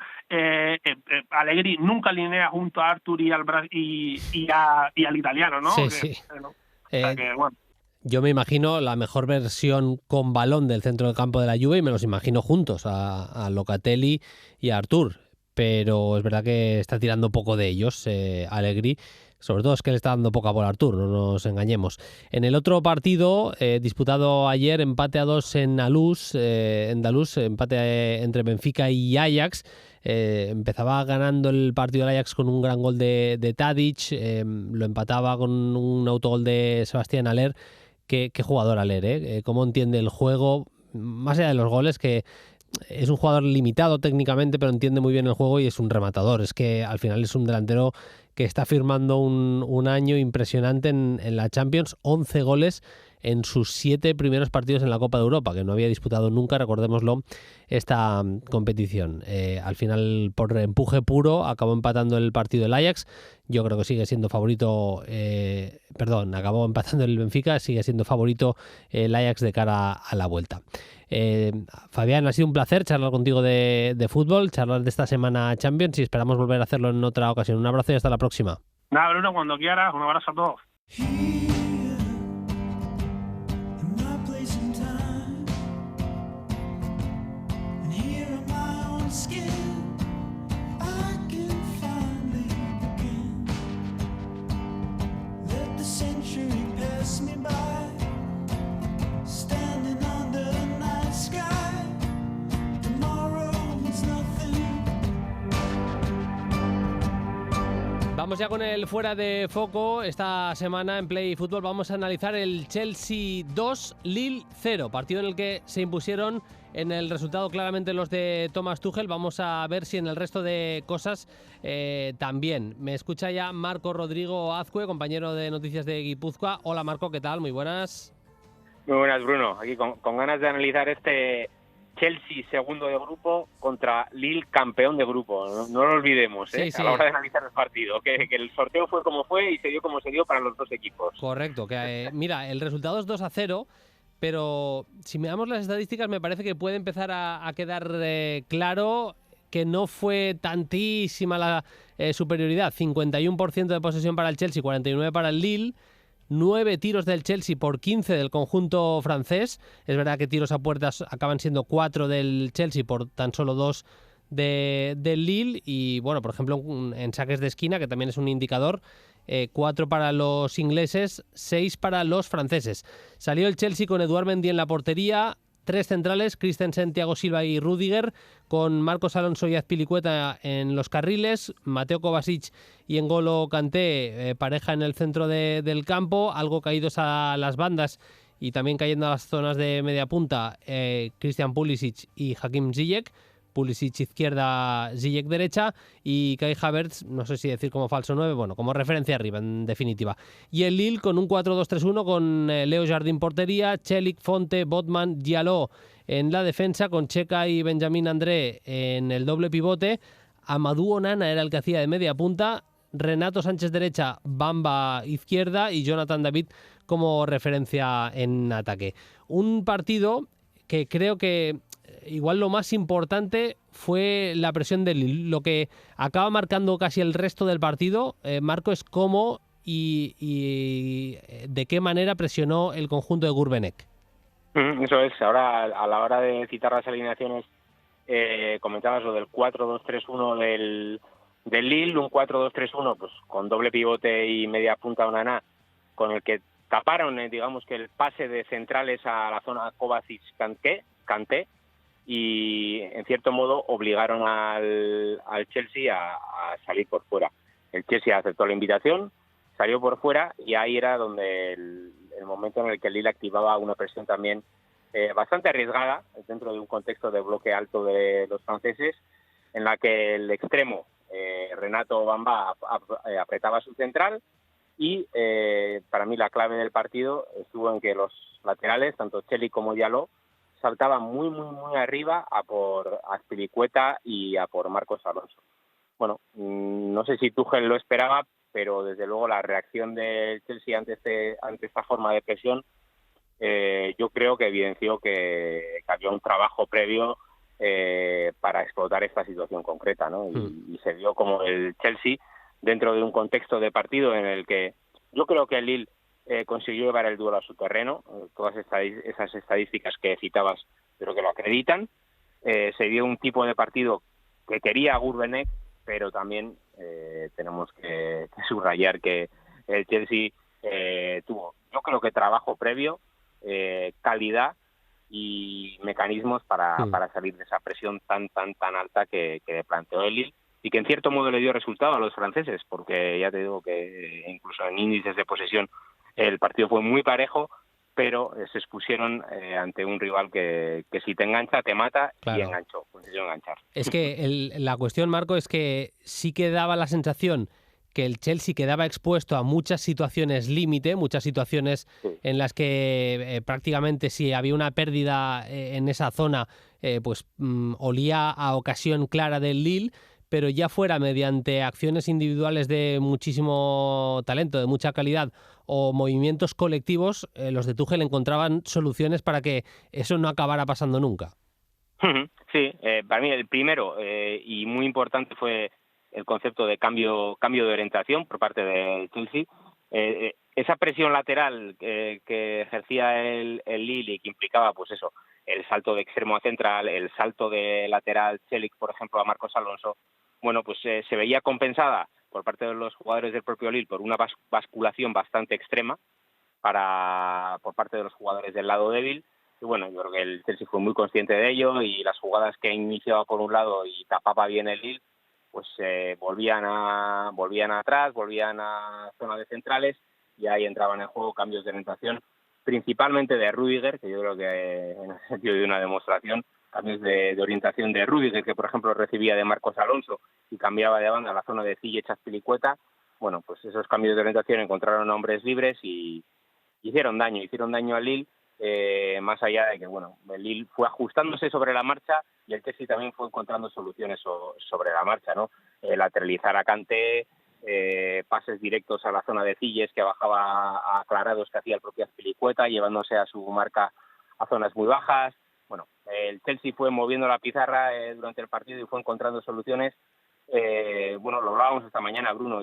Allegri nunca alinea junto a Artur y al italiano, ¿no? Sí. O sea que, bueno. Yo me imagino la mejor versión con balón del centro del campo de la Juve y me los imagino juntos, a Locatelli y a Artur. Pero es verdad que está tirando poco de ellos, Allegri. Sobre todo es que le está dando poca bola a Artur, no nos engañemos. En el otro partido, disputado ayer, empate a 2 en Daluz, empate entre Benfica y Ajax. Empezaba ganando el partido del Ajax con un gran gol de Tadic, lo empataba con un autogol de Sebastián Haller. Qué jugador Haller, cómo entiende el juego, más allá de los goles, que es un jugador limitado técnicamente, pero entiende muy bien el juego y es un rematador. Es que al final es un delantero que está firmando un año impresionante en la Champions, 11 goles en sus 7 primeros partidos en la Copa de Europa, que no había disputado nunca, recordémoslo, esta competición. Al final, por empuje puro, acabó empatando el partido del Ajax. Yo creo que sigue siendo favorito, acabó empatando el Benfica, sigue siendo favorito el Ajax de cara a la vuelta. Fabián, ha sido un placer charlar contigo de fútbol, charlar de esta semana Champions, y esperamos volver a hacerlo en otra ocasión. Un abrazo y hasta la próxima. Nada, Bruno, cuando quieras, un abrazo a todos. Vamos ya con el fuera de foco. Esta semana en Play Fútbol vamos a analizar el Chelsea 2, Lille 0, partido en el que se impusieron en el resultado claramente los de Thomas Tuchel. Vamos a ver si en el resto de cosas también. Me escucha ya Marco Rodrigo Azcue, compañero de Noticias de Guipúzcoa. Hola Marco, ¿qué tal? Muy buenas. Muy buenas, Bruno. Aquí con ganas de analizar este Chelsea segundo de grupo contra Lille campeón de grupo. No lo olvidemos, sí. A la hora de analizar el partido. Que el sorteo fue como fue y se dio como se dio para los dos equipos. Correcto. Mira, el resultado es 2-0, pero si miramos las estadísticas me parece que puede empezar a quedar claro que no fue tantísima la superioridad. 51% de posesión para el Chelsea, 49% para el Lille. 9 tiros del Chelsea por 15 del conjunto francés. Es verdad que tiros a puertas acaban siendo 4 del Chelsea por tan solo 2 del Lille. Y bueno, por ejemplo, en saques de esquina, que también es un indicador, 4 para los ingleses, 6 para los franceses. Salió el Chelsea con Eduard Mendy en la portería, 3 centrales, Christensen, Thiago Silva y Rüdiger, con Marcos Alonso y Azpilicueta en los carriles, Mateo Kovacic y N'Golo Kanté pareja en el centro del campo, algo caídos a las bandas y también cayendo a las zonas de media punta, Christian Pulisic y Hakim Ziyech. Pulisic izquierda, Ziyech derecha, y Kai Havertz, no sé si decir como falso 9, bueno, como referencia arriba, en definitiva. Y el Lille con un 4-2-3-1 con Leo Jardín portería, Chelik, Fonte, Botman, Diallo en la defensa, con Checa y Benjamín André en el doble pivote. Amadou Onana era el que hacía de media punta, Renato Sánchez derecha, Bamba izquierda y Jonathan David como referencia en ataque. Un partido que creo que igual lo más importante fue la presión del Lille. Lo que acaba marcando casi el resto del partido, Marco, es cómo y de qué manera presionó el conjunto de Gurbenek. Eso es. Ahora, a la hora de citar las alineaciones, comentabas lo del 4-2-3-1 del Lille, un 4-2-3-1 pues con doble pivote y media punta Onana, con el que taparon, digamos que el pase de centrales a la zona Kovacic-Kanté, y en cierto modo obligaron al Chelsea a salir por fuera. El Chelsea aceptó la invitación, salió por fuera, y ahí era donde el momento en el que el Lille activaba una presión también bastante arriesgada dentro de un contexto de bloque alto de los franceses, en la que el extremo Renato Bamba apretaba su central, y para mí la clave del partido estuvo en que los laterales, tanto Chelik como Diallo, saltaban muy arriba a por Azpilicueta y a por Marcos Alonso. bueno, no sé si Tuchel lo esperaba, pero desde luego la reacción del Chelsea ante esta forma de presión, yo creo que evidenció que había un trabajo previo para explotar esta situación concreta, ¿no? Y se vio como el Chelsea, dentro de un contexto de partido en el que yo creo que el Lille consiguió llevar el duelo a su terreno. Todas esas estadísticas que citabas creo que lo acreditan. Se vio un tipo de partido que quería Gourvenek, pero también tenemos que subrayar que el Chelsea tuvo, yo creo que trabajo previo, calidad y mecanismos para salir de esa presión tan alta que planteó el Lille, y que en cierto modo le dio resultado a los franceses, porque ya te digo que incluso en índices de posesión el partido fue muy parejo, pero se expusieron ante un rival que si te engancha, te mata. Claro. Y consiguió enganchar. Es que la cuestión, Marco, es que sí que daba la sensación que el Chelsea quedaba expuesto a muchas situaciones límite, muchas situaciones en las que prácticamente si había una pérdida en esa zona, pues olía a ocasión clara del Lille, pero ya fuera mediante acciones individuales de muchísimo talento, de mucha calidad, o movimientos colectivos, los de Tuchel encontraban soluciones para que eso no acabara pasando nunca. Sí, para mí el primero y muy importante fue el concepto de cambio de orientación por parte del Chelsea. Esa presión lateral que ejercía el Lille y que implicaba, pues eso, el salto de extremo a central, el salto de lateral Celik, por ejemplo, a Marcos Alonso, bueno, pues se veía compensada por parte de los jugadores del propio Lille por una basculación bastante extrema por parte de los jugadores del lado débil. Y bueno, yo creo que el Chelsea fue muy consciente de ello, y las jugadas que iniciaba por un lado y tapaba bien el Lille, pues volvían atrás, volvían a zona de centrales, y ahí entraban en juego cambios de orientación, principalmente de Rüdiger, que yo creo que en el sentido de una demostración, cambios de orientación de Rüdiger, que por ejemplo recibía de Marcos Alonso y cambiaba de banda a la zona de Ziyech-Azpilicueta. Bueno, pues esos cambios de orientación encontraron hombres libres y hicieron daño al Lille, más allá de que, bueno, el Lille fue ajustándose sobre la marcha y el Chelsea también fue encontrando soluciones sobre la marcha, ¿no? Lateralizar a Kanté, pases directos a la zona de Ziyech, que bajaba a aclarados que hacía el propio Azpilicueta, llevándose a su marca a zonas muy bajas. Bueno, el Chelsea fue moviendo la pizarra durante el partido y fue encontrando soluciones. Bueno, lo hablábamos esta mañana, Bruno.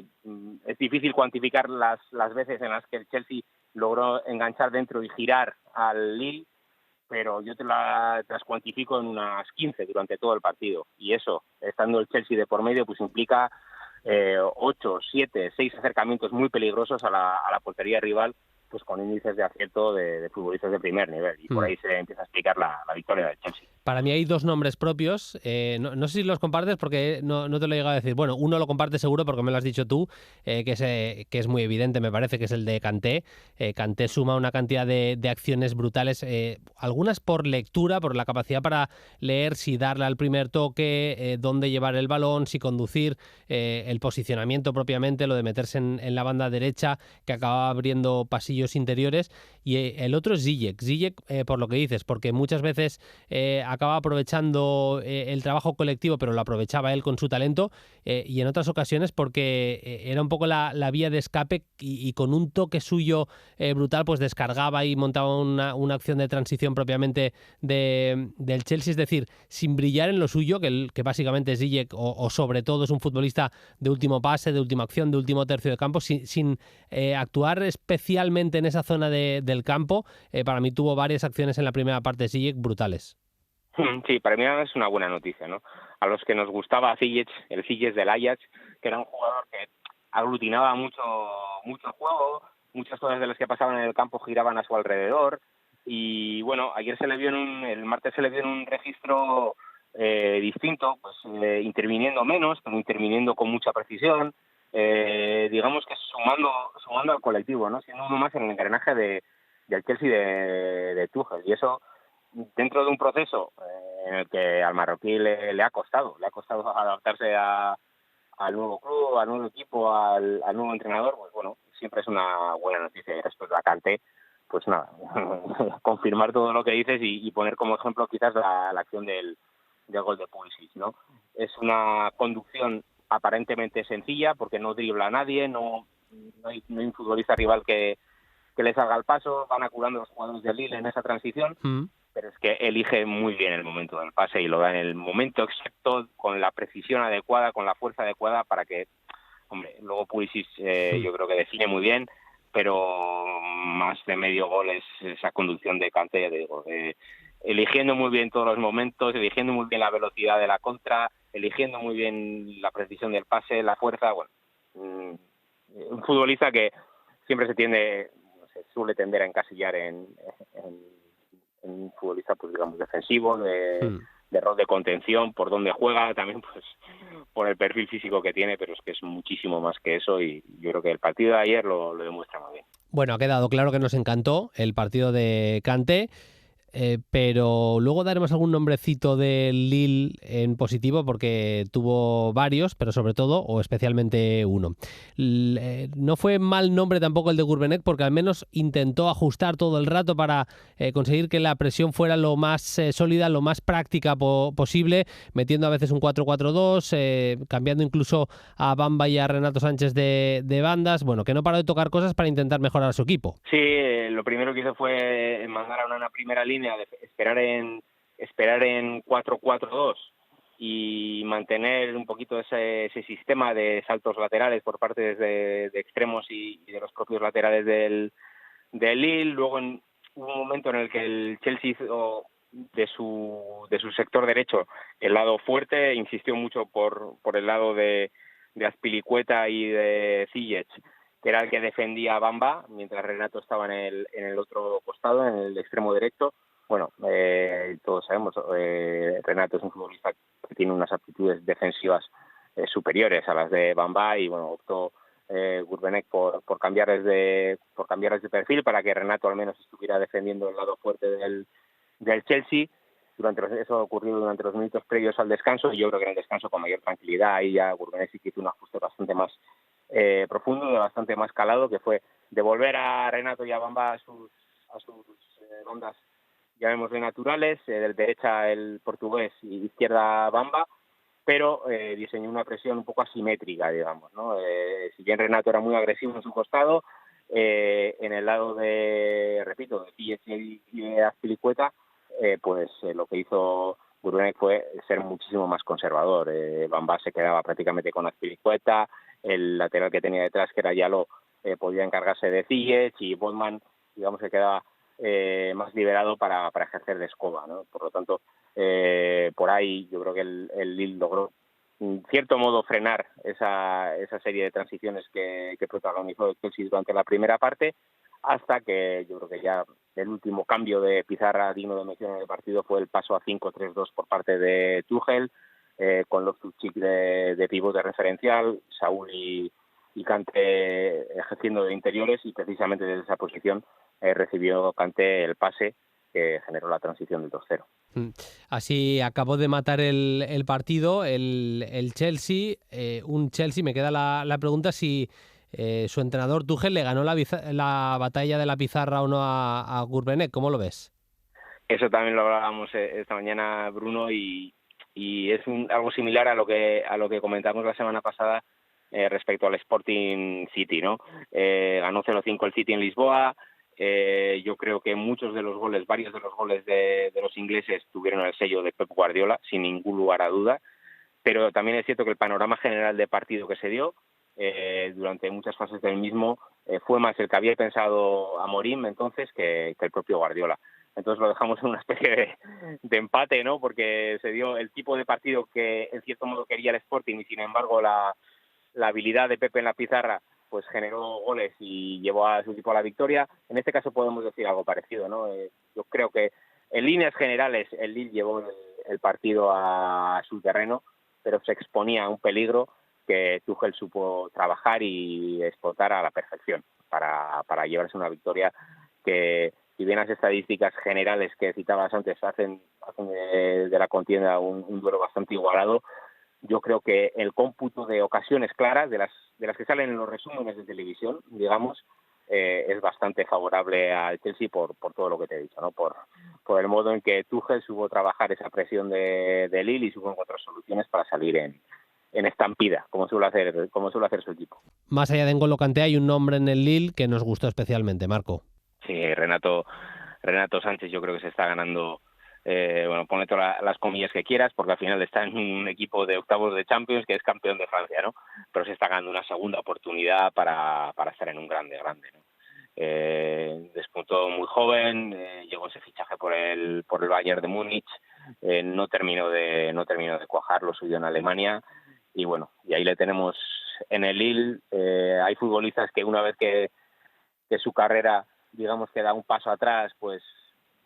Es difícil cuantificar las veces en las que el Chelsea logró enganchar dentro y girar al Lille, pero yo te las cuantifico en unas 15 durante todo el partido. Y eso, estando el Chelsea de por medio, pues implica 8, 7, 6 acercamientos muy peligrosos a la portería rival, pues con índices de acierto de futbolistas de primer nivel. Y por ahí se empieza a explicar la victoria del Chelsea. Para mí hay dos nombres propios, no sé si los compartes porque no te lo he llegado a decir. Bueno, uno lo compartes seguro porque me lo has dicho tú, que es muy evidente, me parece, que es el de Kanté. Kanté suma una cantidad de acciones brutales, algunas por lectura, por la capacidad para leer si darle al primer toque, dónde llevar el balón, si conducir, el posicionamiento propiamente, lo de meterse en la banda derecha, que acaba abriendo pasillos interiores. Y el otro es Ziyech, por lo que dices, porque muchas veces acaba aprovechando el trabajo colectivo, pero lo aprovechaba él con su talento, y en otras ocasiones porque era un poco la vía de escape, y con un toque suyo brutal pues descargaba y montaba una acción de transición propiamente del Chelsea, es decir, sin brillar en lo suyo, que básicamente es Ziyech, o sobre todo es un futbolista de último pase, de última acción, de último tercio de campo, sin actuar especialmente en esa zona del campo. Para mí tuvo varias acciones en la primera parte Ziyech brutales. Sí, para mí es una buena noticia, ¿no? A los que nos gustaba Ziyech, el Ziyech del Ajax, que era un jugador que aglutinaba mucho juego, muchas cosas de las que pasaban en el campo giraban a su alrededor, y bueno, el martes se le vio en un registro distinto, pues interviniendo menos, pero interviniendo con mucha precisión, digamos que sumando al colectivo, ¿no? Siendo uno más en el engranaje del Chelsea de Tuchel, y eso dentro de un proceso en el que al marroquí le ha costado adaptarse al nuevo club, al nuevo equipo, al nuevo entrenador. Pues bueno, siempre es una buena noticia. Y respecto a Kanté, pues nada, confirmar todo lo que dices y poner como ejemplo quizás la acción del gol de Pulisic, ¿no? Es una conducción aparentemente sencilla, porque no dribla a nadie, no hay un futbolista rival que le salga al paso, van acurando los jugadores del Lille en esa transición, pero es que elige muy bien el momento del pase y lo da en el momento exacto, con la precisión adecuada, con la fuerza adecuada para que, hombre, luego Pulisic yo creo que define muy bien, pero más de medio gol es esa conducción de Kanté, ya te digo, eligiendo muy bien todos los momentos, eligiendo muy bien la velocidad de la contra, eligiendo muy bien la precisión del pase, la fuerza, bueno, un futbolista que siempre se suele tender a encasillar en un futbolista, pues digamos, defensivo, de rol de contención, por donde juega, también pues por el perfil físico que tiene, pero es que es muchísimo más que eso y yo creo que el partido de ayer lo demuestra muy bien. Bueno, ha quedado claro que nos encantó el partido de Kanté. Pero luego daremos algún nombrecito del Lille en positivo porque tuvo varios, pero sobre todo o especialmente uno. No fue mal nombre tampoco el de Gourvenec porque al menos intentó ajustar todo el rato para conseguir que la presión fuera lo más sólida, lo más práctica posible, metiendo a veces un 4-4-2, cambiando incluso a Bamba y a Renato Sánchez de bandas. Bueno, que no paró de tocar cosas para intentar mejorar a su equipo. Sí, lo primero que hizo fue mandar a una primera línea, de esperar en 4-4-2 y mantener un poquito ese sistema de saltos laterales por parte de extremos y de los propios laterales del Lille. Luego hubo un momento en el que el Chelsea hizo de su sector derecho el lado fuerte, insistió mucho por el lado de Azpilicueta y de Ziyech, que era el que defendía a Bamba, mientras Renato estaba en el otro costado, en el extremo derecho. Bueno, todos sabemos, Renato es un futbolista que tiene unas aptitudes defensivas superiores a las de Bamba y bueno, optó Gourvenec por cambiarles de perfil para que Renato al menos estuviera defendiendo el lado fuerte del Chelsea. Eso ocurrió durante los minutos previos al descanso y yo creo que en el descanso con mayor tranquilidad ahí ya Gourvenec sí que hizo un ajuste bastante más profundo, bastante más calado, que fue devolver a Renato y a Bamba a sus bandas, llamémosle naturales, del derecha el portugués y izquierda Bamba, pero diseñó una presión un poco asimétrica, digamos, ¿no? Si bien Renato era muy agresivo en su costado, en el lado de Ziyech y de Azpilicueta, pues lo que hizo Gourvenec fue ser muchísimo más conservador. Bamba se quedaba prácticamente con Azpilicueta, el lateral que tenía detrás, que era Yalo, podía encargarse de Ziyech y Botman, digamos, que quedaba más liberado para ejercer de escoba, ¿no? Por lo tanto, por ahí yo creo que el Lille logró en cierto modo frenar esa serie de transiciones que protagonizó el Chelsea durante la primera parte, hasta que yo creo que ya el último cambio de pizarra digno de mención en el partido fue el paso a 5-3-2 por parte de Tuchel, con Loftus-Cheek de pivote referencial, Saúl y Kanté ejerciendo de interiores, y precisamente desde esa posición recibió Kanté el pase que generó la transición del 2-0. Así acabó de matar el partido el Chelsea. Un Chelsea, me queda la pregunta si su entrenador Tuchel le ganó la batalla de la pizarra o no a Gourvenec. ¿Cómo lo ves? Eso también lo hablábamos esta mañana, Bruno, y es algo similar a lo que comentamos la semana pasada respecto al Sporting City, ¿no? Ganó 0-5 el City en Lisboa. Yo creo que varios de los goles de los ingleses tuvieron el sello de Pep Guardiola, sin ningún lugar a duda, pero también es cierto que el panorama general de partido que se dio durante muchas fases del mismo fue más el que había pensado Amorim entonces que el propio Guardiola. Entonces lo dejamos en una especie de empate, ¿no? Porque se dio el tipo de partido que en cierto modo quería el Sporting y sin embargo la habilidad de Pepe en la pizarra pues generó goles y llevó a su equipo a la victoria. En este caso podemos decir algo parecido, ¿no? Yo creo que en líneas generales el Lille llevó el partido a su terreno, pero se exponía a un peligro que Tuchel supo trabajar y explotar a la perfección para llevarse una victoria que, si bien las estadísticas generales que citabas antes hacen de la contienda un duelo bastante igualado, yo creo que el cómputo de ocasiones claras, de las que salen en los resúmenes de televisión, digamos, es bastante favorable al Chelsea por todo lo que te he dicho, ¿no? Por el modo en que Tuchel supo trabajar esa presión de Lille y supo encontrar soluciones para salir estampida, como suele hacer su equipo. Más allá de N'Golo Kanté hay un nombre en el Lille que nos gustó especialmente, Marco. Sí, Renato Sánchez yo creo que se está ganando, ponle todas las comillas que quieras, porque al final está en un equipo de octavos de Champions que es campeón de Francia, ¿no? Pero se está ganando una segunda oportunidad para estar en un grande, ¿no? Despuntó muy joven, llegó ese fichaje por el Bayern de Múnich, no terminó de cuajar lo suyo en Alemania, y bueno, y ahí le tenemos en el Lille. Hay futbolistas que una vez que su carrera, digamos, que da un paso atrás, pues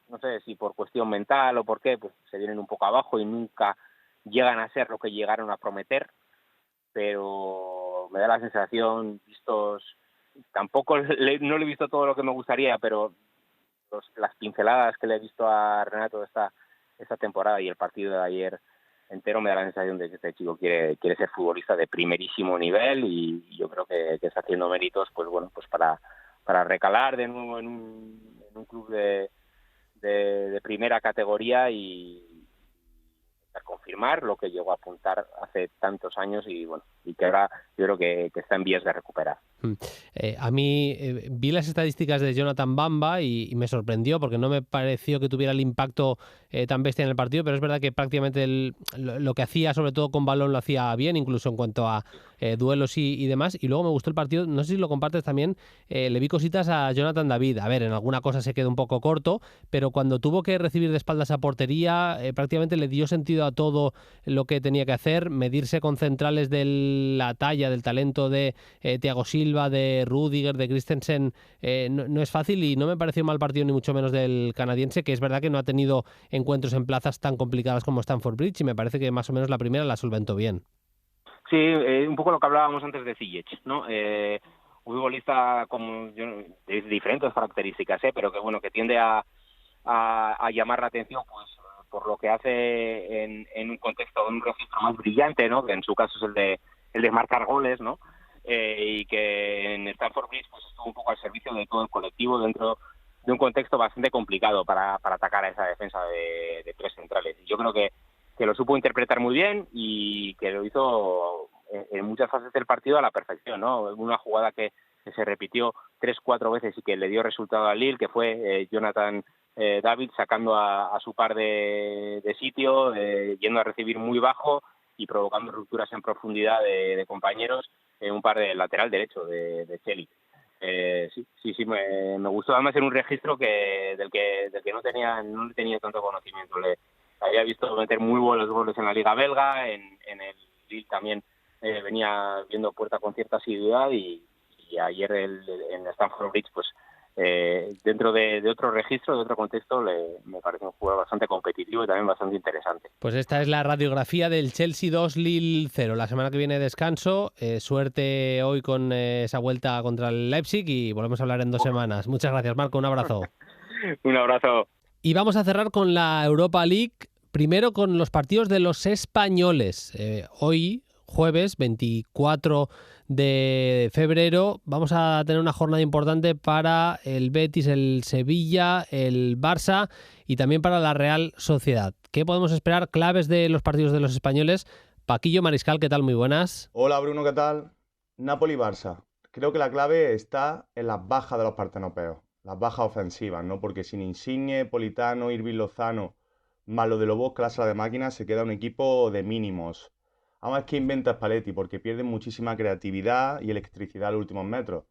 no sé si por cuestión mental o por qué, pues se vienen un poco abajo y nunca llegan a ser lo que llegaron a prometer, pero me da la sensación, tampoco no le he visto todo lo que me gustaría, pero las pinceladas que le he visto a Renato esta temporada y el partido de ayer entero, me da la sensación de que este chico quiere ser futbolista de primerísimo nivel, y yo creo que está haciendo méritos, pues bueno, pues para recalar de nuevo en un club de primera categoría y confirmar lo que llegó a apuntar hace tantos años, y bueno, y que ahora yo creo que está en vías de recuperar. A mí vi las estadísticas de Jonathan Bamba y me sorprendió, porque no me pareció que tuviera el impacto tan bestia en el partido, pero es verdad que prácticamente lo que hacía, sobre todo con balón, lo hacía bien, incluso en cuanto a duelos y demás. Y luego me gustó el partido, no sé si lo compartes también, le vi cositas a Jonathan David. A ver, en alguna cosa se quedó un poco corto, pero cuando tuvo que recibir de espaldas a portería, prácticamente le dio sentido a todo lo que tenía que hacer, medirse con centrales de la talla, del talento de Thiago Silva, de Rudiger, de Christensen, no es fácil, y no me pareció mal partido ni mucho menos del canadiense, que es verdad que no ha tenido encuentros en plazas tan complicadas como Stamford Bridge, y me parece que más o menos la primera la solventó bien. Sí, un poco lo que hablábamos antes de Ziyech, ¿no? Un futbolista de diferentes características, pero que bueno, que tiende a llamar la atención, pues por lo que hace en un contexto, en un registro más brillante, ¿no? Que en su caso es el de marcar goles, ¿no? Y que en Stamford Bridge pues estuvo un poco al servicio de todo el colectivo dentro de un contexto bastante complicado para atacar a esa defensa de tres centrales. Y yo creo que lo supo interpretar muy bien y que lo hizo en muchas fases del partido a la perfección, ¿no? Una jugada que se repitió 3-4 veces y que le dio resultado al Lille, que fue Jonathan David sacando a su par de sitio, yendo a recibir muy bajo y provocando rupturas en profundidad de compañeros, un par de lateral derecho de Chelsea. Sí, me gustó, además en un registro del que no tenía tanto conocimiento. Le había visto meter muy buenos goles en la Liga Belga, en el Lille también venía viendo puerta con cierta asiduidad, y ayer en Stamford Bridge, pues dentro de otro registro, de otro contexto, me parece un jugador bastante competitivo y también bastante interesante. Pues esta es la radiografía del Chelsea 2, Lille 0. La semana que viene descanso. Suerte hoy con esa vuelta contra el Leipzig, y volvemos a hablar en 2 semanas. Muchas gracias, Marco. Un abrazo. Un abrazo. Y vamos a cerrar con la Europa League. Primero con los partidos de los españoles. Hoy, jueves 24 de febrero, vamos a tener una jornada importante para el Betis, el Sevilla, el Barça y también para la Real Sociedad. ¿Qué podemos esperar? Claves de los partidos de los españoles. Paquillo Mariscal, ¿qué tal? Muy buenas. Hola Bruno, ¿qué tal? Napoli-Barça. Creo que la clave está en las bajas de los partenopeos, las bajas ofensivas, ¿no? Porque sin Insigne, Politano, Irving Lozano, más lo de Lobos, clase de máquinas, se queda un equipo de mínimos. Además, que inventa Spalletti, porque pierde muchísima creatividad y electricidad a los últimos metros.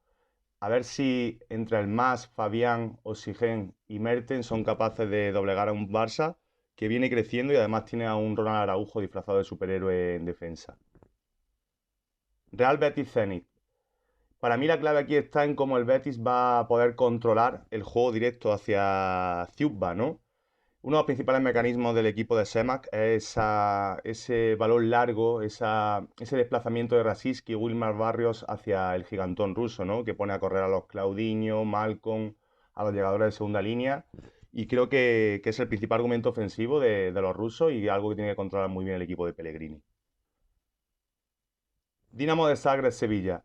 A ver si entre el Mas, Fabián, Oxygen y Mertens son capaces de doblegar a un Barça que viene creciendo y además tiene a un Ronald Araujo disfrazado de superhéroe en defensa. Real Betis Zenit. Para mí la clave aquí está en cómo el Betis va a poder controlar el juego directo hacia Ciubba, ¿no? Uno de los principales mecanismos del equipo de Semak es ese balón largo, ese desplazamiento de Rasiski y Wilmar Barrios hacia el gigantón ruso, ¿no? Que pone a correr a los Claudinho, Malcolm, a los llegadores de segunda línea. Y creo que es el principal argumento ofensivo de los rusos y algo que tiene que controlar muy bien el equipo de Pellegrini. Dinamo de Zagreb-Sevilla.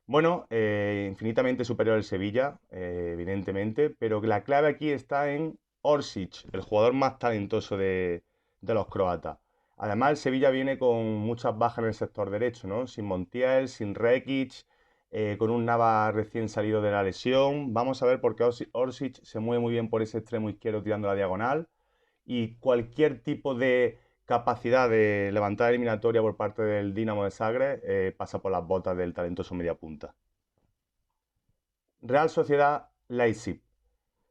Bueno, infinitamente superior el Sevilla, evidentemente, pero la clave aquí está en Orsic, el jugador más talentoso de los croatas. Además, el Sevilla viene con muchas bajas en el sector derecho, ¿no? Sin Montiel, sin Rekic, con un Navas recién salido de la lesión. Vamos a ver por qué Orsic se mueve muy bien por ese extremo izquierdo tirando la diagonal. Y cualquier tipo de capacidad de levantar eliminatoria por parte del Dinamo de Zagreb pasa por las botas del talentoso mediapunta. Real Sociedad Leipzig.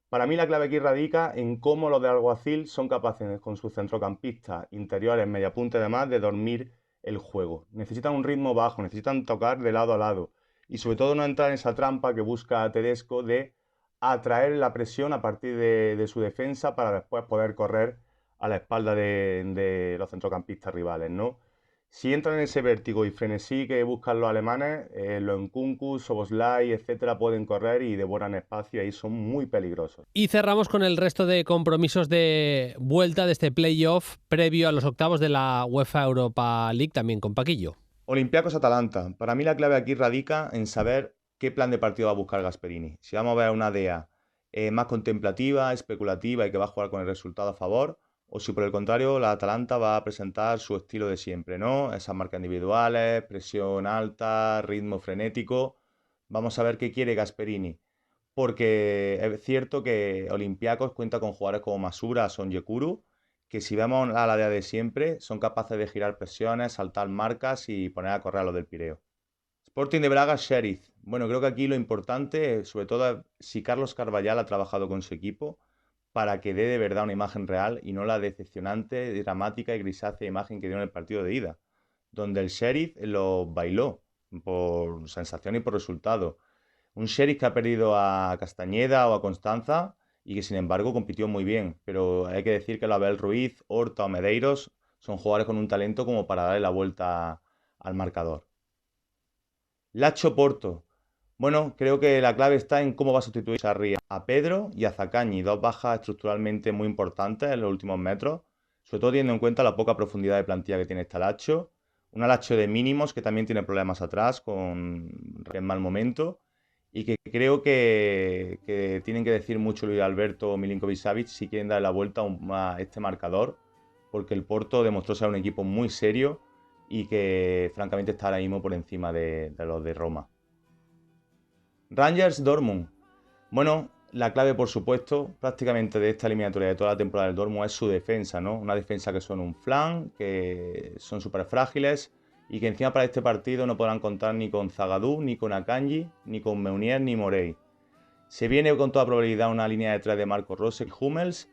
Para mí la clave aquí radica en cómo los de Alguacil son capaces con sus centrocampistas, interiores, mediapunta y demás de dormir el juego. Necesitan un ritmo bajo, necesitan tocar de lado a lado y sobre todo no entrar en esa trampa que busca Tedesco de atraer la presión a partir de su defensa para después poder correr a la espalda de los centrocampistas rivales, ¿no? Si entran en ese vértigo y frenesí que buscan los alemanes, los Nkunku, Szoboszlai, etcétera, pueden correr y devoran espacio y ahí son muy peligrosos. Y cerramos con el resto de compromisos de vuelta de este playoff previo a los octavos de la UEFA Europa League, también con Paquillo. Olympiacos-Atalanta. Para mí la clave aquí radica en saber qué plan de partido va a buscar Gasperini. Si vamos a ver una DEA más contemplativa, especulativa y que va a jugar con el resultado a favor, o si por el contrario la Atalanta va a presentar su estilo de siempre, ¿no? Esas marcas individuales, presión alta, ritmo frenético. Vamos a ver qué quiere Gasperini. Porque es cierto que Olympiacos cuenta con jugadores como Masura, Onyekuru, que si vemos a la de siempre, son capaces de girar presiones, saltar marcas y poner a correr a los del Pireo. Sporting de Braga, Sheriff. Bueno, creo que aquí lo importante, sobre todo, es si Carlos Carvajal ha trabajado con su equipo para que dé de verdad una imagen real y no la decepcionante, dramática y grisácea imagen que dio en el partido de ida, donde el Sheriff lo bailó por sensación y por resultado. Un Sheriff que ha perdido a Castañeda o a Constanza y que sin embargo compitió muy bien, pero hay que decir que Abel Ruiz, Horta o Medeiros son jugadores con un talento como para darle la vuelta al marcador. Lacho Porto. Bueno, creo que la clave está en cómo va a sustituir Sarri a Pedro y a Zaccagni, dos bajas estructuralmente muy importantes en los últimos metros, sobre todo teniendo en cuenta la poca profundidad de plantilla que tiene esta Lacho, una Lacho de mínimos que también tiene problemas atrás con en mal momento y que creo que tienen que decir mucho Luis Alberto o Milinkovic-Savic si quieren dar la vuelta a este marcador, porque el Porto demostró ser un equipo muy serio y que francamente está ahora mismo por encima de los de Roma. Rangers Dortmund. Bueno, la clave, por supuesto, prácticamente de esta eliminatoria de toda la temporada del Dortmund es su defensa, ¿no? Una defensa que son un flan, que son súper frágiles y que encima para este partido no podrán contar ni con Zagadou, ni con Akanji, ni con Meunier, ni Morey. Se viene con toda probabilidad una línea de 3 de Marco Rose y Hummels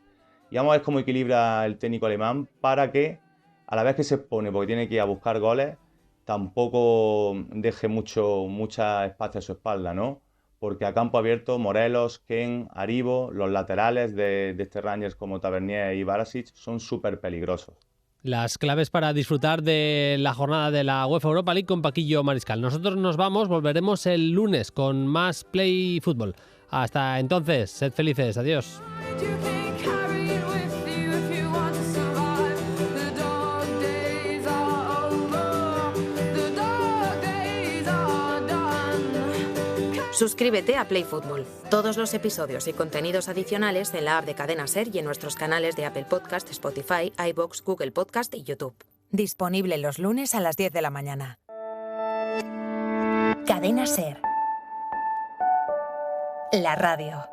y vamos a ver cómo equilibra el técnico alemán para que, a la vez que se expone porque tiene que ir a buscar goles, tampoco deje mucha espacio a su espalda, ¿no? Porque a campo abierto Morelos, Ken, Aribo, los laterales de este Rangers como Tavernier y Barasic son súper peligrosos. Las claves para disfrutar de la jornada de la UEFA Europa League con Paquillo Mariscal. Nosotros nos vamos, volveremos el lunes con más Play Fútbol. Hasta entonces, sed felices, adiós. Suscríbete a Play Fútbol. Todos los episodios y contenidos adicionales en la app de Cadena Ser y en nuestros canales de Apple Podcast, Spotify, iVoox, Google Podcast y YouTube. Disponible los lunes a las 10 de la mañana. Cadena Ser. La radio.